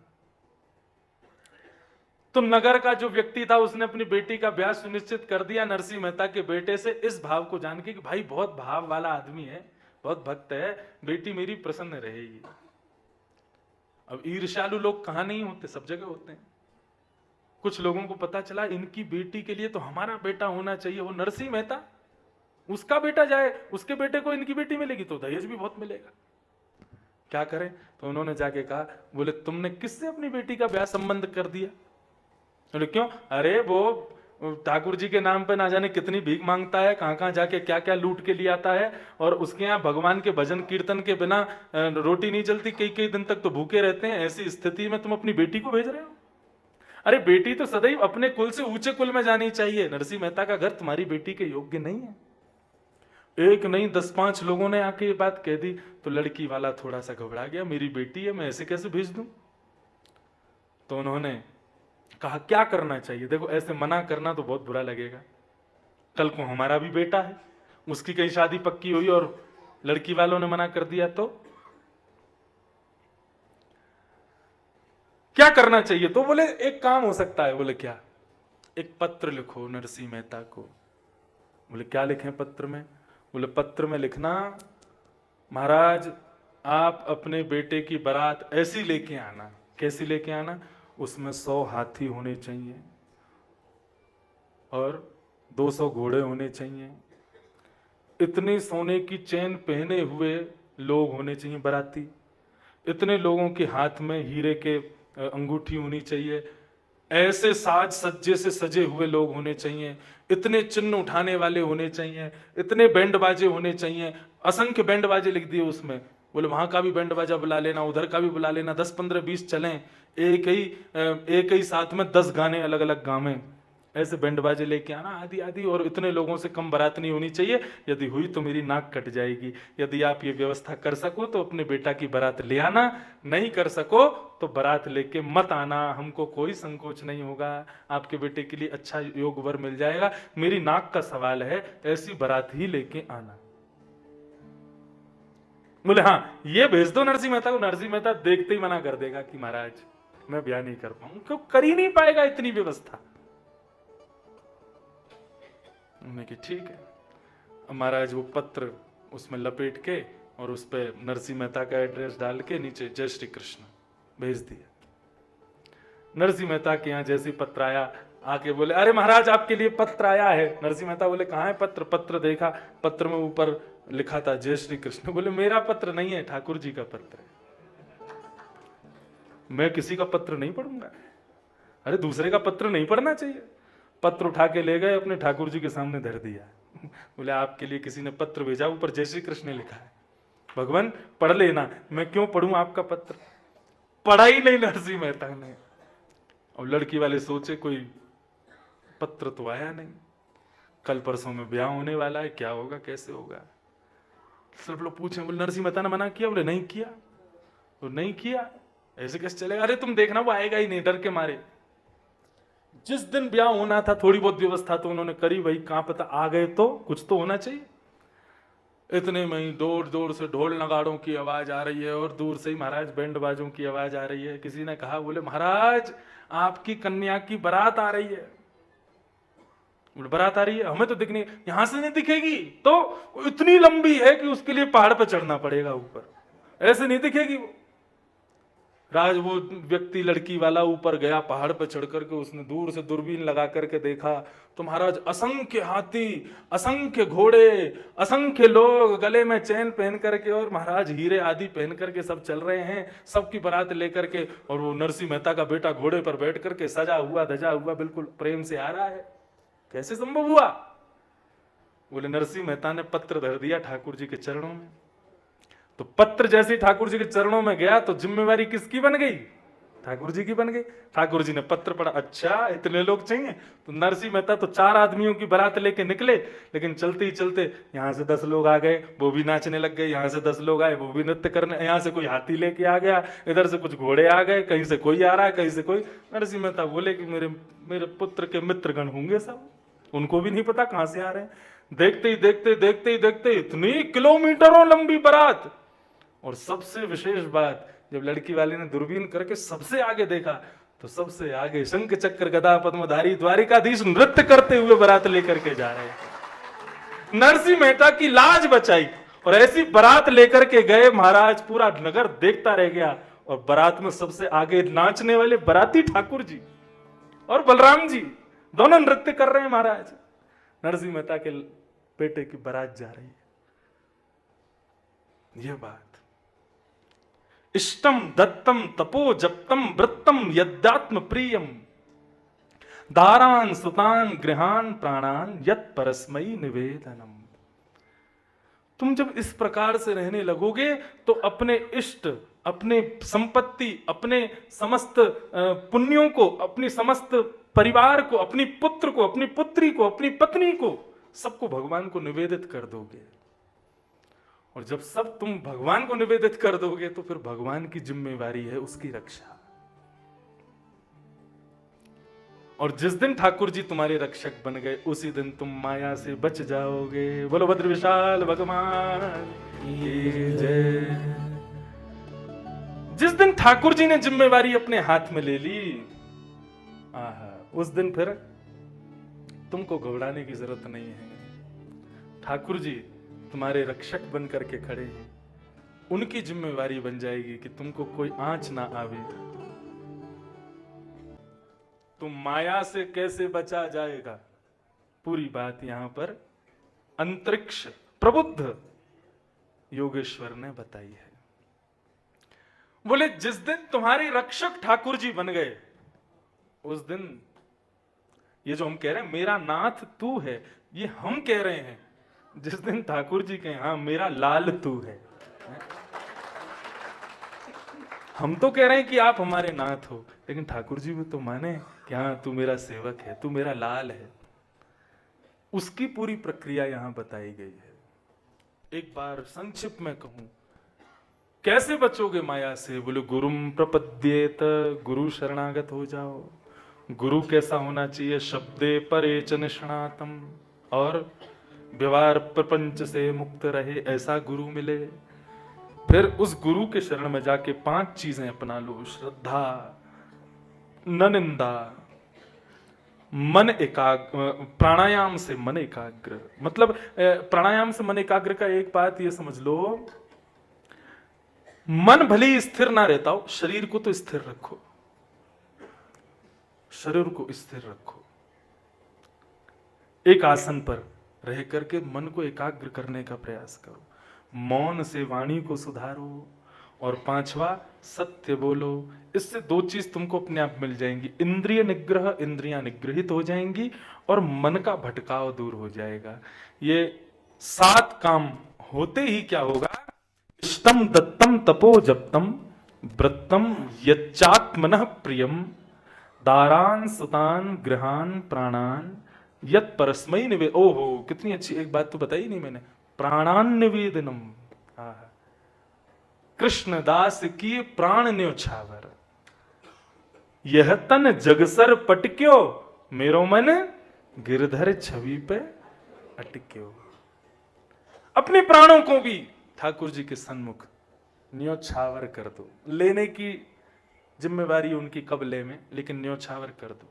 तो नगर का जो व्यक्ति था उसने अपनी बेटी का ब्याह सुनिश्चित कर दिया नरसिंह मेहता के बेटे से, इस भाव को जान के कि भाई बहुत भाव वाला आदमी है, बहुत भक्त है, बेटी मेरी प्रसन्न रहेगी। अब ईर्ष्यालु लोग कहां नहीं होते, सब जगह होते हैं। कुछ लोगों को पता चला इनकी बेटी के लिए तो हमारा बेटा होना चाहिए, वो नरसिंह मेहता, उसका बेटा जाए, उसके बेटे को इनकी बेटी मिलेगी तो दहेज भी बहुत मिलेगा, क्या करें। तो उन्होंने जाके कहा, बोले तुमने किससे अपनी बेटी का ब्याह संबंध कर दिया? बोले क्यों? अरे वो ठाकुर जी के नाम पे ना जाने कितनी भीख मांगता है, कहां कहां जाके क्या क्या लूट के लिए आता है, और उसके यहाँ भगवान के भजन कीर्तन के बिना रोटी नहीं चलती, कई कई दिन तक तो भूखे रहते हैं। ऐसी स्थिति में तुम अपनी बेटी को भेज रहे हो? अरे बेटी तो सदैव अपने कुल से ऊंचे कुल में जानी चाहिए, नरसिंह मेहता का घर तुम्हारी बेटी के योग्य नहीं है। एक नहीं 10-5 लोगों ने आके ये बात कह दी, तो लड़की वाला थोड़ा सा घबरा गया, मेरी बेटी है, मैं ऐसे कैसे भेज दूं। तो उन्होंने कहा क्या करना चाहिए? देखो ऐसे मना करना तो बहुत बुरा लगेगा, कल को हमारा भी बेटा है, उसकी कहीं शादी पक्की हुई और लड़की वालों ने मना कर दिया तो क्या करना चाहिए? तो बोले एक काम हो सकता है। बोले क्या? एक पत्र लिखो नरसिंह मेहता को। बोले क्या लिखें पत्र में? बोले पत्र में लिखना, महाराज आप अपने बेटे की बारात ऐसी लेके आना। कैसी लेके आना? उसमें 100 हाथी होने चाहिए और 200 घोड़े होने चाहिए, इतनी सोने की चेन पहने हुए लोग होने चाहिए बाराती, इतने लोगों के हाथ में हीरे के अंगूठी होनी चाहिए, ऐसे साज सज्जे से सजे हुए लोग होने चाहिए, इतने चिन्ह उठाने वाले होने चाहिए, इतने बैंड बाजे होने चाहिए। असंख्य बैंड बाजे लिख दिए उसमें। बोले वहां का भी बैंड बाजा बुला लेना, उधर का भी बुला लेना, 10, 15, 20 चलें, एक ही साथ में 10 गाने अलग अलग गावे, ऐसे बैंड बाजे लेके आना आदि आदि। और इतने लोगों से कम बारात नहीं होनी चाहिए, यदि हुई तो मेरी नाक कट जाएगी। यदि आप ये व्यवस्था कर सको तो अपने बेटा की बारात ले आना, नहीं कर सको तो बारात लेके मत आना, हमको कोई संकोच नहीं होगा, आपके बेटे के लिए अच्छा योग वर मिल जाएगा, मेरी नाक का सवाल है, ऐसी बारात ही लेके आना। बोले हाँ ये भेज दो नरसिंह मेहता को। नरसिंह मेहता देखते ही मना कर देगा कि महाराज मैं ब्याह नहीं कर पाऊंगा, क्यों? कर ही नहीं पाएगा इतनी व्यवस्था। उन्होंने कि ठीक है। महाराज वो पत्र उसमें लपेट के और उस पर नरसिंह मेहता का एड्रेस डाल के नीचे जय श्री कृष्ण भेज दिया। नरसिंह मेहता के यहाँ जैसे पत्र आया, आके बोले अरे महाराज आपके लिए पत्र आया है। नरसिंह मेहता बोले कहाँ है पत्र? पत्र देखा, पत्र में ऊपर लिखा था जय श्री कृष्ण। बोले मेरा पत्र नहीं है, ठाकुर जी का पत्र है, मैं किसी का पत्र नहीं पढ़ूंगा। अरे दूसरे का पत्र नहीं पढ़ना चाहिए। पत्र उठा के ले गए, अपने ठाकुर जी के सामने धर दिया। बोले आपके लिए किसी ने पत्र भेजा, ऊपर जय श्री कृष्ण लिखा है, भगवान पढ़ लेना, मैं क्यों पढ़ूं आपका पत्र। पढ़ा ही नहीं नरसिंह मेहता ने। और लड़की वाले सोचे कोई पत्र तो आया नहीं, कल परसों में ब्याह होने वाला है, क्या होगा कैसे होगा। सब लोग पूछे, बोले नरसिंह मेहता ने मना किया? बोले नहीं किया। तो नहीं किया ऐसे कैसे चलेगा? अरे तुम देखना वो आएगा ही नहीं, डर के मारे। जिस दिन ब्याह होना था थोड़ी बहुत व्यवस्था तो उन्होंने करी, भाई कहां पता आ गए तो कुछ तो होना चाहिए। इतने में ही दूर दूर से ढोल नगाड़ों की आवाज आ रही है और दूर से ही महाराज बैंड बाजों की आवाज आ रही है। किसी ने कहा, बोले महाराज आपकी कन्या की बारात आ रही है। बारात आ रही है, हमें तो दिखनी, यहां से नहीं दिखेगी, तो इतनी लंबी है कि उसके लिए पहाड़ पर चढ़ना पड़ेगा ऊपर, ऐसे नहीं दिखेगी वो। वो व्यक्ति लड़की वाला ऊपर गया, पहाड़ पर चढ़ करके उसने दूर से दूरबीन लगा करके देखा तो महाराज असंख्य हाथी, असंख्य घोड़े, असंख्य लोग गले में चैन पहन करके और महाराज हीरे आदि पहन करके सब चल रहे हैं, सबकी बारात लेकर के। और वो नरसिंह मेहता का बेटा घोड़े पर बैठ करके सजा हुआ धजा हुआ बिल्कुल प्रेम से आ रहा है। कैसे संभव हुआ? बोले नरसिंह मेहता ने पत्र धर दिया ठाकुर जी के चरणों में। तो पत्र जैसे ठाकुर जी के चरणों में गया तो जिम्मेवारी किसकी बन गई? ठाकुर जी की बन गई। ठाकुर जी ने पत्र पढ़ा, अच्छा इतने लोग चाहिए। तो नरसिंह मेहता तो 4 आदमियों की बारात लेके निकले, लेकिन चलते ही चलते यहां से 10 लोग आ गए, वो भी नाचने लग गए, यहां से 10 लोग आए, वो भी नृत्य करने, यहां से कोई हाथी लेके आ गया, इधर से कुछ घोड़े आ गए, कहीं से कोई आ रहा है, कहीं से कोई। नरसिंह मेहता बोले कि मेरे पुत्र के मित्रगण होंगे सब, उनको भी नहीं पता कहां से आ रहे हैं। देखते ही देखते इतनी किलोमीटरों लंबी बारात। और सबसे विशेष बात, जब लड़की वाले ने दूरबीन करके सबसे आगे देखा तो सबसे आगे शंख चक्र गदा पद्मधारी द्वारिकाधीश नृत्य करते हुए बारात लेकर के जा रहे हैं। नरसिंह मेहता की लाज बचाई और ऐसी बारात लेकर के गए महाराज, पूरा नगर देखता रह गया। और बारात में सबसे आगे नाचने वाले बाराती ठाकुर जी और बलराम जी दोनों नृत्य कर रहे हैं महाराज। नरसिंह मेहता के बेटे की बारात जा रही है। यह बात, इष्टम दत्तम तपो जप्तम वृत्तम यद्यात्म प्रियम दारान सुतान गृहान प्राणान यत् परस्मयी निवेदनम। तुम जब इस प्रकार से रहने लगोगे तो अपने इष्ट, अपने संपत्ति, अपने समस्त पुण्यों को, अपनी समस्त परिवार को, अपनी पुत्र को, अपनी पुत्री को, अपनी पत्नी को, सबको भगवान को निवेदित कर दोगे। और जब सब तुम भगवान को निवेदित कर दोगे तो फिर भगवान की जिम्मेवारी है उसकी रक्षा। और जिस दिन ठाकुर जी तुम्हारे रक्षक बन गए उसी दिन तुम माया से बच जाओगे। बोलो भद्र विशाल भगवान की जय। जिस दिन ठाकुर जी ने जिम्मेवारी अपने हाथ में ले ली, उस दिन फिर तुमको घबराने की जरूरत नहीं है। ठाकुर जी तुम्हारे रक्षक बन करके खड़े हैं, उनकी जिम्मेवारी बन जाएगी कि तुमको कोई आंच ना आवे। तुम माया से कैसे बचा जाएगा, पूरी बात यहां पर अंतरिक्ष प्रबुद्ध योगेश्वर ने बताई है। बोले जिस दिन तुम्हारे रक्षक ठाकुर जी बन गए उस दिन, ये जो हम कह रहे हैं मेरा नाथ तू है, ये हम कह रहे हैं। जिस दिन ठाकुर जी कहें हाँ मेरा लाल तू है, हम तो कह रहे हैं कि आप हमारे नाथ हो, लेकिन ठाकुर जी भी तो माने कि हाँ तू मेरा सेवक है, तू मेरा लाल है। उसकी पूरी प्रक्रिया यहां बताई गई है। एक बार संक्षिप्त में कहूं, कैसे बचोगे माया से? बोले गुरुम प्रपद्येत, गुरु शरणागत हो जाओ। गुरु कैसा होना चाहिए? शब्दे परे च निष्णातम, और व्यवहार प्रपंच से मुक्त रहे, ऐसा गुरु मिले। फिर उस गुरु के शरण में जाके 5 चीजें अपना लो। श्रद्धा, न निंदा, मन एकाग्र, प्राणायाम से मन एकाग्र। मतलब प्राणायाम से मन एकाग्र का एक बात ये समझ लो, मन भले ही स्थिर ना रहता हो, शरीर को तो स्थिर रखो, शरीर को स्थिर रखो। एक आसन पर रह करके मन को एकाग्र करने का प्रयास करो। मौन से वाणी को सुधारो। और 5वां, सत्य बोलो। इससे 2 चीज तुमको अपने आप मिल जाएंगी। इंद्रिय निग्रह, इंद्रियां निग्रहित हो जाएंगी और मन का भटकाव दूर हो जाएगा। ये 7 काम होते ही क्या होगा? इष्टम दत्तम तपो जप्तम व्रतम यच्चात्मनः प्रियम दारान सुतान गृहान प्राणान यत् परस्मयी निवे। ओहो, कितनी अच्छी एक बात तो बताई नहीं मैंने, प्राणान निवेदनम। कृष्णदास की प्राण न्योछावर, यह तन जगसर पटक्यो मेरो मन गिरधर छवि पे अटक्यो। अपने प्राणों को भी ठाकुर जी के सन्मुख न्योछावर कर दो। लेने की जिम्मेवारी उनकी कब ले में, लेकिन न्योछावर कर दो।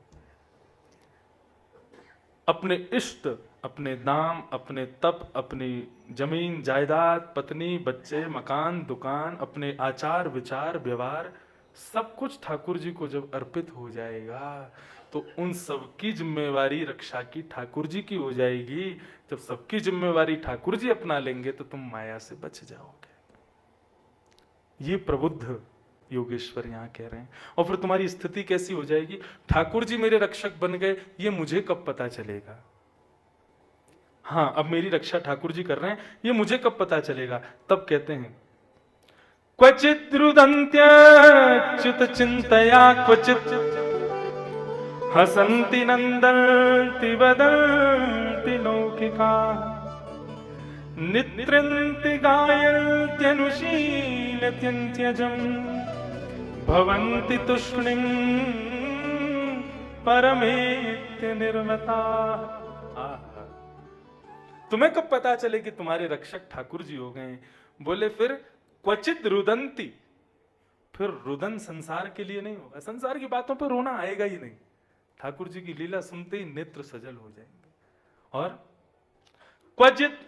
अपने इष्ट, अपने दाम, अपने तप, अपनी जमीन जायदाद, पत्नी, बच्चे, मकान, दुकान, अपने आचार विचार व्यवहार, सब कुछ ठाकुर जी को जब अर्पित हो जाएगा तो उन सबकी जिम्मेवारी रक्षा की ठाकुर जी की हो जाएगी। जब सबकी जिम्मेवारी ठाकुर जी अपना लेंगे तो तुम माया से बच जाओगे। ये प्रबुद्ध योगेश्वर यहां कह रहे हैं। और फिर तुम्हारी स्थिति कैसी हो जाएगी? ठाकुर जी मेरे रक्षक बन गए, ये मुझे कब पता चलेगा? हाँ, अब मेरी रक्षा ठाकुर जी कर रहे हैं, ये मुझे कब पता चलेगा? तब कहते हैं क्वचित रुदन्त्यच्युत चिंतया क्वचित हसन्ति नन्दन्ति वदन्ति लौकिका नित्रन्ति गायन्त्यनुशीलत्यन्त्यजम् भवन्ति तुष्णिं परमेत्य निर्मता। तुम्हें कब पता चले कि तुम्हारे रक्षक ठाकुर जी हो गए? बोले फिर क्वचित रुदंती, फिर रुदन संसार के लिए नहीं होगा, संसार की बातों पर रोना आएगा ही नहीं। ठाकुर जी की लीला सुनते ही नेत्र सजल हो जाएंगे। और क्वचित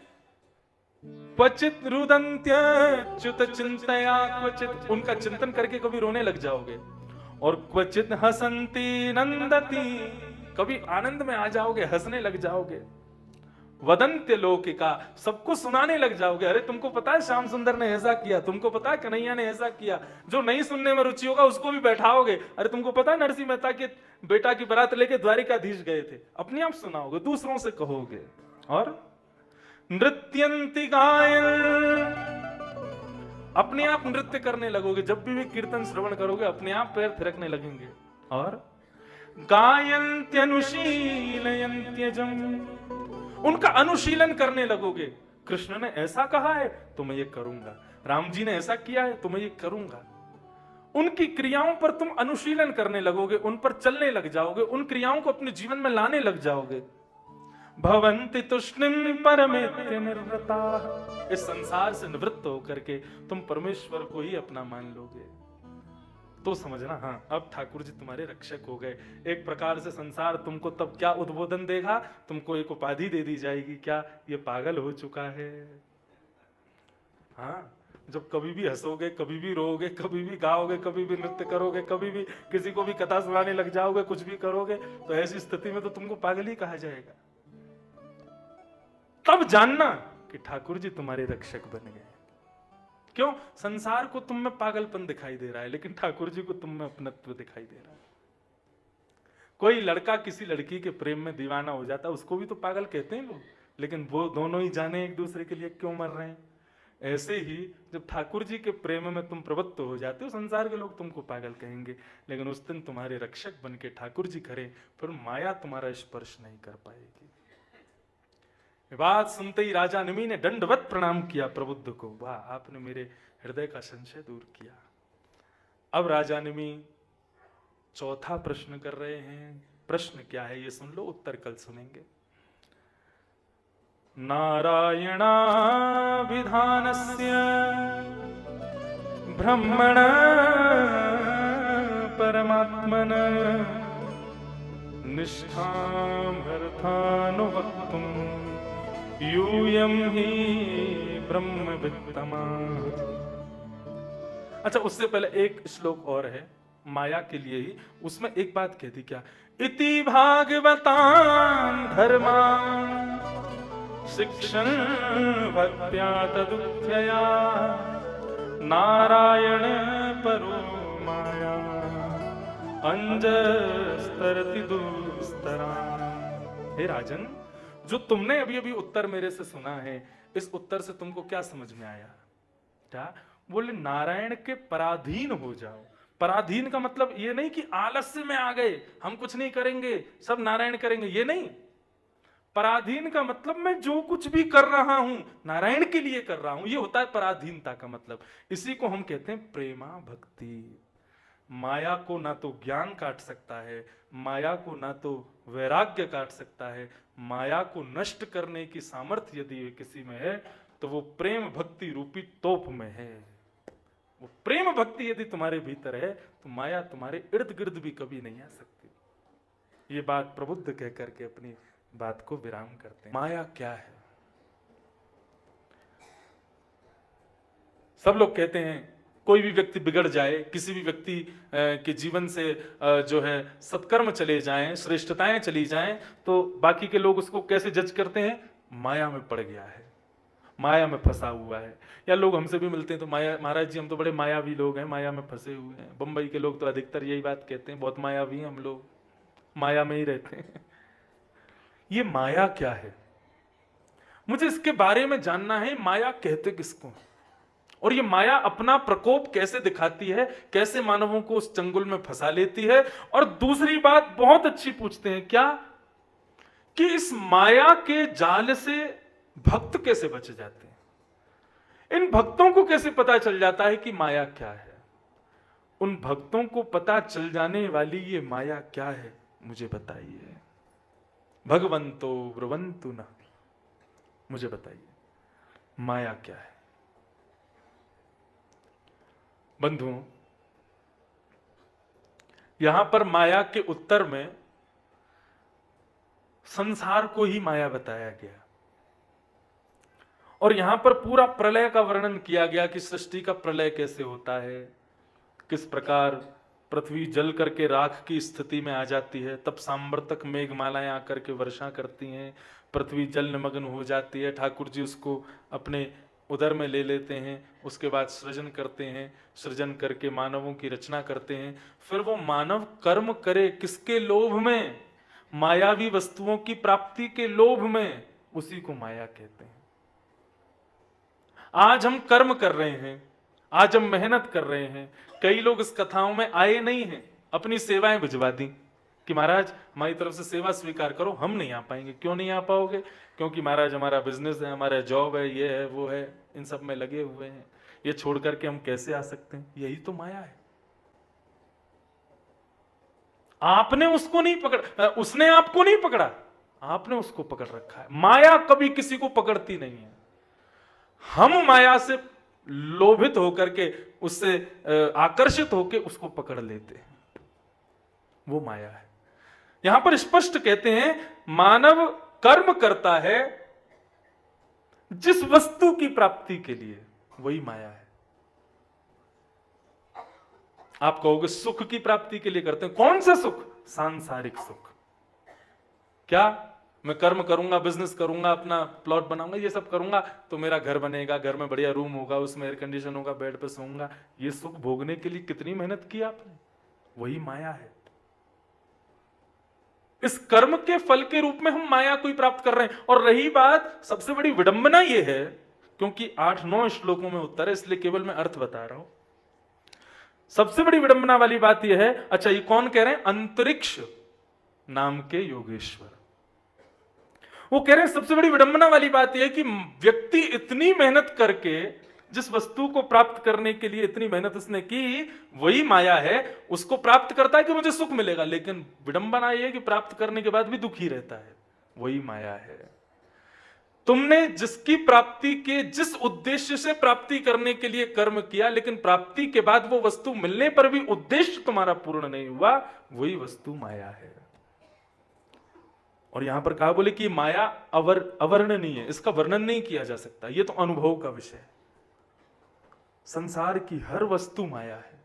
क्वचित रुदन्त्यच्युत चिंतया क्वचित, उनका चिंतन करके कभी रोने लग जाओगे। और क्वचित हसंती नंदती, कभी आनंद में आ जाओगे, हंसने लग जाओगे। वदंत्य लौकिका, सबको सुनाने लग जाओगे, अरे तुमको पता है श्याम सुंदर ने ऐसा किया, तुमको पता है कन्हैया ने ऐसा किया। जो नहीं सुनने में रुचि होगा उसको भी बैठाओगे, अरे तुमको पता है नरसिंह मेहता के बेटा की बारात लेके द्वारिकाधीश गए थे, अपने आप सुनाओगे, दूसरों से कहोगे। और नृत्यंति गायन, अपने आप नृत्य करने लगोगे, जब भी कीर्तन श्रवण करोगे अपने आप पैर थिरकने लगेंगे। और गायन्त्यनुशीलयन्त्यजम, उनका अनुशीलन करने लगोगे। कृष्ण ने ऐसा कहा है तो मैं ये करूंगा, राम जी ने ऐसा किया है तो मैं ये करूंगा। उनकी क्रियाओं पर तुम अनुशीलन करने लगोगे, उन पर चलने लग जाओगे, उन क्रियाओं को अपने जीवन में लाने लग जाओगे। भवन्ति तुष्णिम परमेत्य निर्वृता, इस संसार से निवृत्त होकर के तुम परमेश्वर को ही अपना मान लोगे। तो समझना, हाँ अब ठाकुर जी तुम्हारे रक्षक हो गए। एक प्रकार से संसार तुमको तब क्या उद्बोधन देगा, तुमको एक उपाधि दे दी जाएगी, क्या ये पागल हो चुका है। हाँ, जब कभी भी हंसोगे, कभी भी रोओगे, कभी भी गाओगे, कभी भी नृत्य करोगे, कभी भी किसी को भी कथा सुनाने लग जाओगे, कुछ भी करोगे, तो ऐसी स्थिति में तो तुमको पागल ही कहा जाएगा। तब जानना कि ठाकुर जी तुम्हारे रक्षक बन गए। क्यों? संसार को तुम में पागलपन दिखाई दे रहा है, लेकिन ठाकुर जी को तुम में अपनत्व दिखाई दे रहा है। कोई लड़का किसी लड़की के प्रेम में दीवाना हो जाता है, उसको भी तो पागल कहते हैं लोग, लेकिन वो दोनों ही जाने एक दूसरे के लिए क्यों मर रहे हैं। ऐसे ही जब ठाकुर जी के प्रेम में तुम प्रवृत्त हो जाते हो, संसार के लोग तुमको पागल कहेंगे, लेकिन उस दिन तुम्हारे रक्षक बन के ठाकुर जी करें, फिर माया तुम्हारा स्पर्श नहीं कर पाएगी। बात सुनते ही राजा निमि ने दंडवत प्रणाम किया प्रबुद्ध को, वाह आपने मेरे हृदय का संशय दूर किया। अब राजा निमि चौथा प्रश्न कर रहे हैं। प्रश्न क्या है ये सुन लो, उत्तर कल सुनेंगे। नारायणाभिधानस्य ब्रह्मण परमात्मन निष्ठामर्थानुवक्तुम् यूयं हि ब्रह्मवित्तमा। अच्छा, उससे पहले एक श्लोक और है माया के लिए ही, उसमें एक बात कहती क्या, इति भागवतान् धर्मान् शिक्षन् भक्त्या तदुक्त्या नारायण परो माया अंजस्तरति दुस्तरा। हे राजन, जो तुमने अभी अभी उत्तर मेरे से सुना है, इस उत्तर से तुमको क्या समझ में आया? क्या बोले? नारायण के पराधीन हो जाओ। पराधीन का मतलब ये नहीं कि आलस्य में आ गए, हम कुछ नहीं करेंगे, सब नारायण करेंगे, ये नहीं। पराधीन का मतलब मैं जो कुछ भी कर रहा हूं नारायण के लिए कर रहा हूं, ये होता है पराधीनता का मतलब। इसी को हम कहते हैं प्रेमा भक्ति। माया को ना तो ज्ञान काट सकता है, माया को ना तो वैराग्य काट सकता है, माया को नष्ट करने की सामर्थ्य यदि किसी में है तो वो प्रेम भक्ति रूपी तोप में है। वो प्रेम भक्ति यदि तुम्हारे भीतर है तो माया तुम्हारे इर्द गिर्द भी कभी नहीं आ सकती। ये बात प्रबुद्ध कह करके अपनी बात को विराम करते हैं। माया क्या है? सब लोग कहते हैं कोई भी व्यक्ति बिगड़ जाए, किसी भी व्यक्ति के जीवन से जो है सत्कर्म चले जाएं, श्रेष्ठताएं चली जाएं, तो बाकी के लोग उसको कैसे जज करते हैं? माया में पड़ गया है, माया में फंसा हुआ है। या लोग हमसे भी मिलते हैं तो माया, महाराज जी हम तो बड़े मायावी लोग हैं, माया में फंसे हुए हैं। बंबई के लोग तो अधिकतर यही बात कहते हैं, बहुत मायावी हैं हम लोग, माया में ही रहते हैं। ये माया क्या है? मुझे इसके बारे में जानना है। माया कहते किसको, और ये माया अपना प्रकोप कैसे दिखाती है, कैसे मानवों को उस चंगुल में फंसा लेती है। और दूसरी बात बहुत अच्छी पूछते हैं, क्या कि इस माया के जाल से भक्त कैसे बच जाते हैं? इन भक्तों को कैसे पता चल जाता है कि माया क्या है? उन भक्तों को पता चल जाने वाली ये माया क्या है, मुझे बताइए। भगवंतो ब्रुवंतु न, मुझे बताइए माया क्या है? बंधुओं, यहां पर माया के उत्तर में संसार को ही माया बताया गया, और यहां पर पूरा प्रलय का वर्णन किया गया कि सृष्टि का प्रलय कैसे होता है, किस प्रकार पृथ्वी जल करके राख की स्थिति में आ जाती है, तब सांवर्तक मेघमालाएं आकर के वर्षा करती हैं, पृथ्वी जल निमग्न हो जाती है, ठाकुर जी उसको अपने उदर में ले लेते हैं, उसके बाद सृजन करते हैं, सृजन करके मानवों की रचना करते हैं। फिर वो मानव कर्म करे किसके लोभ में? मायावी वस्तुओं की प्राप्ति के लोभ में, उसी को माया कहते हैं। आज हम कर्म कर रहे हैं, आज हम मेहनत कर रहे हैं। कई लोग इस कथाओं में आए नहीं हैं, अपनी सेवाएं भिजवा दी कि महाराज हमारी तरफ से सेवा स्वीकार करो, हम नहीं आ पाएंगे। क्यों नहीं आ पाओगे? क्योंकि महाराज हमारा बिजनेस है, हमारा जॉब है, ये है वो है, इन सब में लगे हुए हैं, ये छोड़ करके हम कैसे आ सकते हैं? यही तो माया है। आपने उसको नहीं पकड़ा, उसने आपको नहीं पकड़ा, आपने उसको पकड़ रखा है। माया कभी किसी को पकड़ती नहीं है, हम माया से लोभित होकर के, उससे आकर्षित होकर उसको पकड़ लेते हैं, वो माया है। यहां पर स्पष्ट कहते हैं मानव कर्म करता है जिस वस्तु की प्राप्ति के लिए, वही माया है। आप कहोगे सुख की प्राप्ति के लिए करते हैं। कौन सा सुख? सांसारिक सुख। क्या मैं कर्म करूंगा, बिजनेस करूंगा, अपना प्लॉट बनाऊंगा, ये सब करूंगा तो मेरा घर बनेगा, घर में बढ़िया रूम होगा, उसमें एयर कंडीशन होगा, बेड पे सोऊंगा। ये सुख भोगने के लिए कितनी मेहनत की आपने, वही माया है। इस कर्म के फल के रूप में हम माया को ही प्राप्त कर रहे हैं। और रही बात, सबसे बड़ी विडंबना यह है, क्योंकि 8-9 श्लोकों में उत्तर है, इसलिए केवल मैं अर्थ बता रहा हूं। सबसे बड़ी विडंबना वाली बात यह है, अच्छा ये कौन कह रहे हैं? अंतरिक्ष नाम के योगेश्वर। वो कह रहे हैं सबसे बड़ी विडंबना वाली बात यह है कि व्यक्ति इतनी मेहनत करके जिस वस्तु को प्राप्त करने के लिए इतनी मेहनत उसने की, वही माया है, उसको प्राप्त करता है कि मुझे सुख मिलेगा, लेकिन विडंबना यह है कि प्राप्त करने के बाद भी दुखी रहता है, वही माया है। तुमने जिसकी प्राप्ति के, जिस उद्देश्य से प्राप्ति करने के लिए कर्म किया, लेकिन प्राप्ति के बाद वो वस्तु मिलने पर भी उद्देश्य तुम्हारा पूर्ण नहीं हुआ, वही वस्तु माया है। और यहां पर कहा, बोले कि माया अवर्णनीय है, इसका वर्णन नहीं किया जा सकता, ये तो अनुभव का विषय है। संसार की हर वस्तु माया है,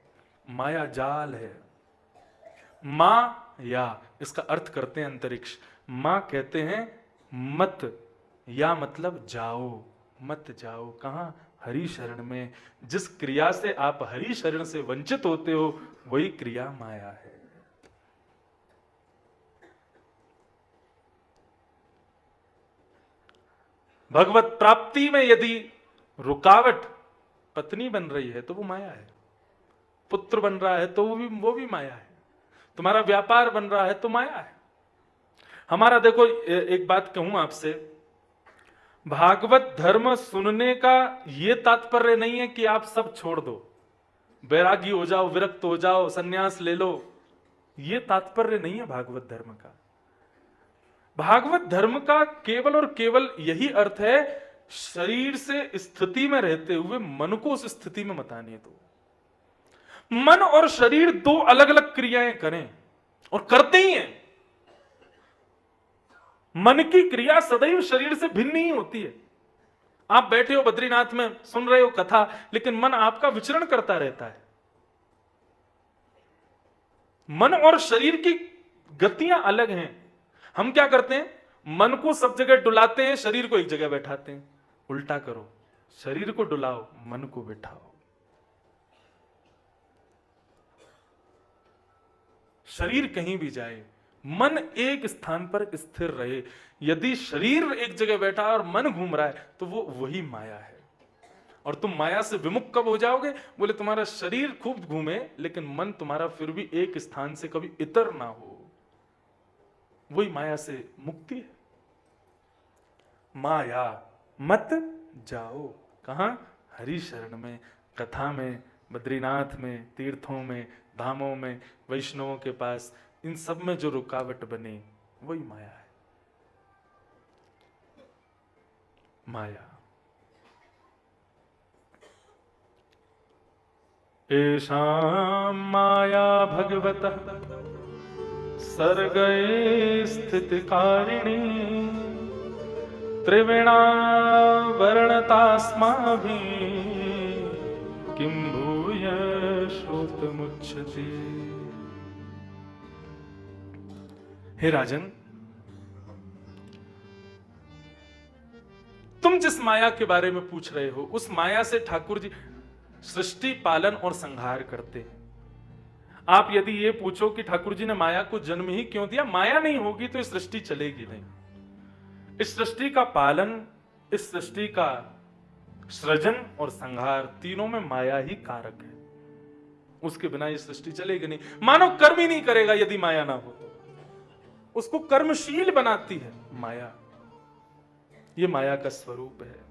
माया जाल है। माया, इसका अर्थ करते हैं अंतरिक्ष। मां कहते हैं मत, या मतलब जाओ, मत जाओ। कहां? हरि शरण में। जिस क्रिया से आप हरि शरण से वंचित होते हो, वही क्रिया माया है। भगवत प्राप्ति में यदि रुकावट पत्नी बन रही है तो वो माया है, पुत्र बन रहा है तो वो भी माया है, तुम्हारा व्यापार बन रहा है तो माया है। हमारा देखो, एक बात कहूं आपसे, भागवत धर्म सुनने का यह तात्पर्य नहीं है कि आप सब छोड़ दो, बैरागी हो जाओ, विरक्त हो जाओ, सन्यास ले लो, यह तात्पर्य नहीं है भागवत धर्म का। भागवत धर्म का केवल और केवल यही अर्थ है, शरीर से स्थिति में रहते हुए मन को उस स्थिति में मत आने दो। मन और शरीर दो अलग अलग क्रियाएं करें, और करते ही हैं। मन की क्रिया सदैव शरीर से भिन्न ही होती है। आप बैठे हो बद्रीनाथ में, सुन रहे हो कथा, लेकिन मन आपका विचरण करता रहता है। मन और शरीर की गतियां अलग हैं। हम क्या करते हैं? मन को सब जगह डुलाते हैं, शरीर को एक जगह बैठाते हैं। उल्टा करो, शरीर को डुलाओ, मन को बैठाओ। शरीर कहीं भी जाए, मन एक स्थान पर स्थिर रहे। यदि शरीर एक जगह बैठा है और मन घूम रहा है, तो वो वही माया है। और तुम माया से विमुख कब हो जाओगे? बोले तुम्हारा शरीर खूब घूमे, लेकिन मन तुम्हारा फिर भी एक स्थान से कभी इतर ना हो, वही माया से मुक्ति है। माया मत जाओ। कहां? हरि शरण में, कथा में, बद्रीनाथ में, तीर्थों में, धामों में, वैष्णवों के पास, इन सब में जो रुकावट बने, वही माया है। माया। एषां माया भगवतः सर्गे स्थितिकारिणी त्रिविणा वर्णतास्माभिः किं भूय श्रोतमुच्यते। हे राजन, तुम जिस माया के बारे में पूछ रहे हो, उस माया से ठाकुर जी सृष्टि, पालन और संहार करते हैं। आप यदि ये पूछो कि ठाकुर जी ने माया को जन्म ही क्यों दिया, माया नहीं होगी तो इस सृष्टि चलेगी नहीं। इस सृष्टि का पालन, इस सृष्टि का सृजन और संहार, तीनों में माया ही कारक है। उसके बिना ये सृष्टि चलेगी नहीं। मानव कर्म ही नहीं करेगा यदि माया ना हो। उसको कर्मशील बनाती है माया। ये माया का स्वरूप है।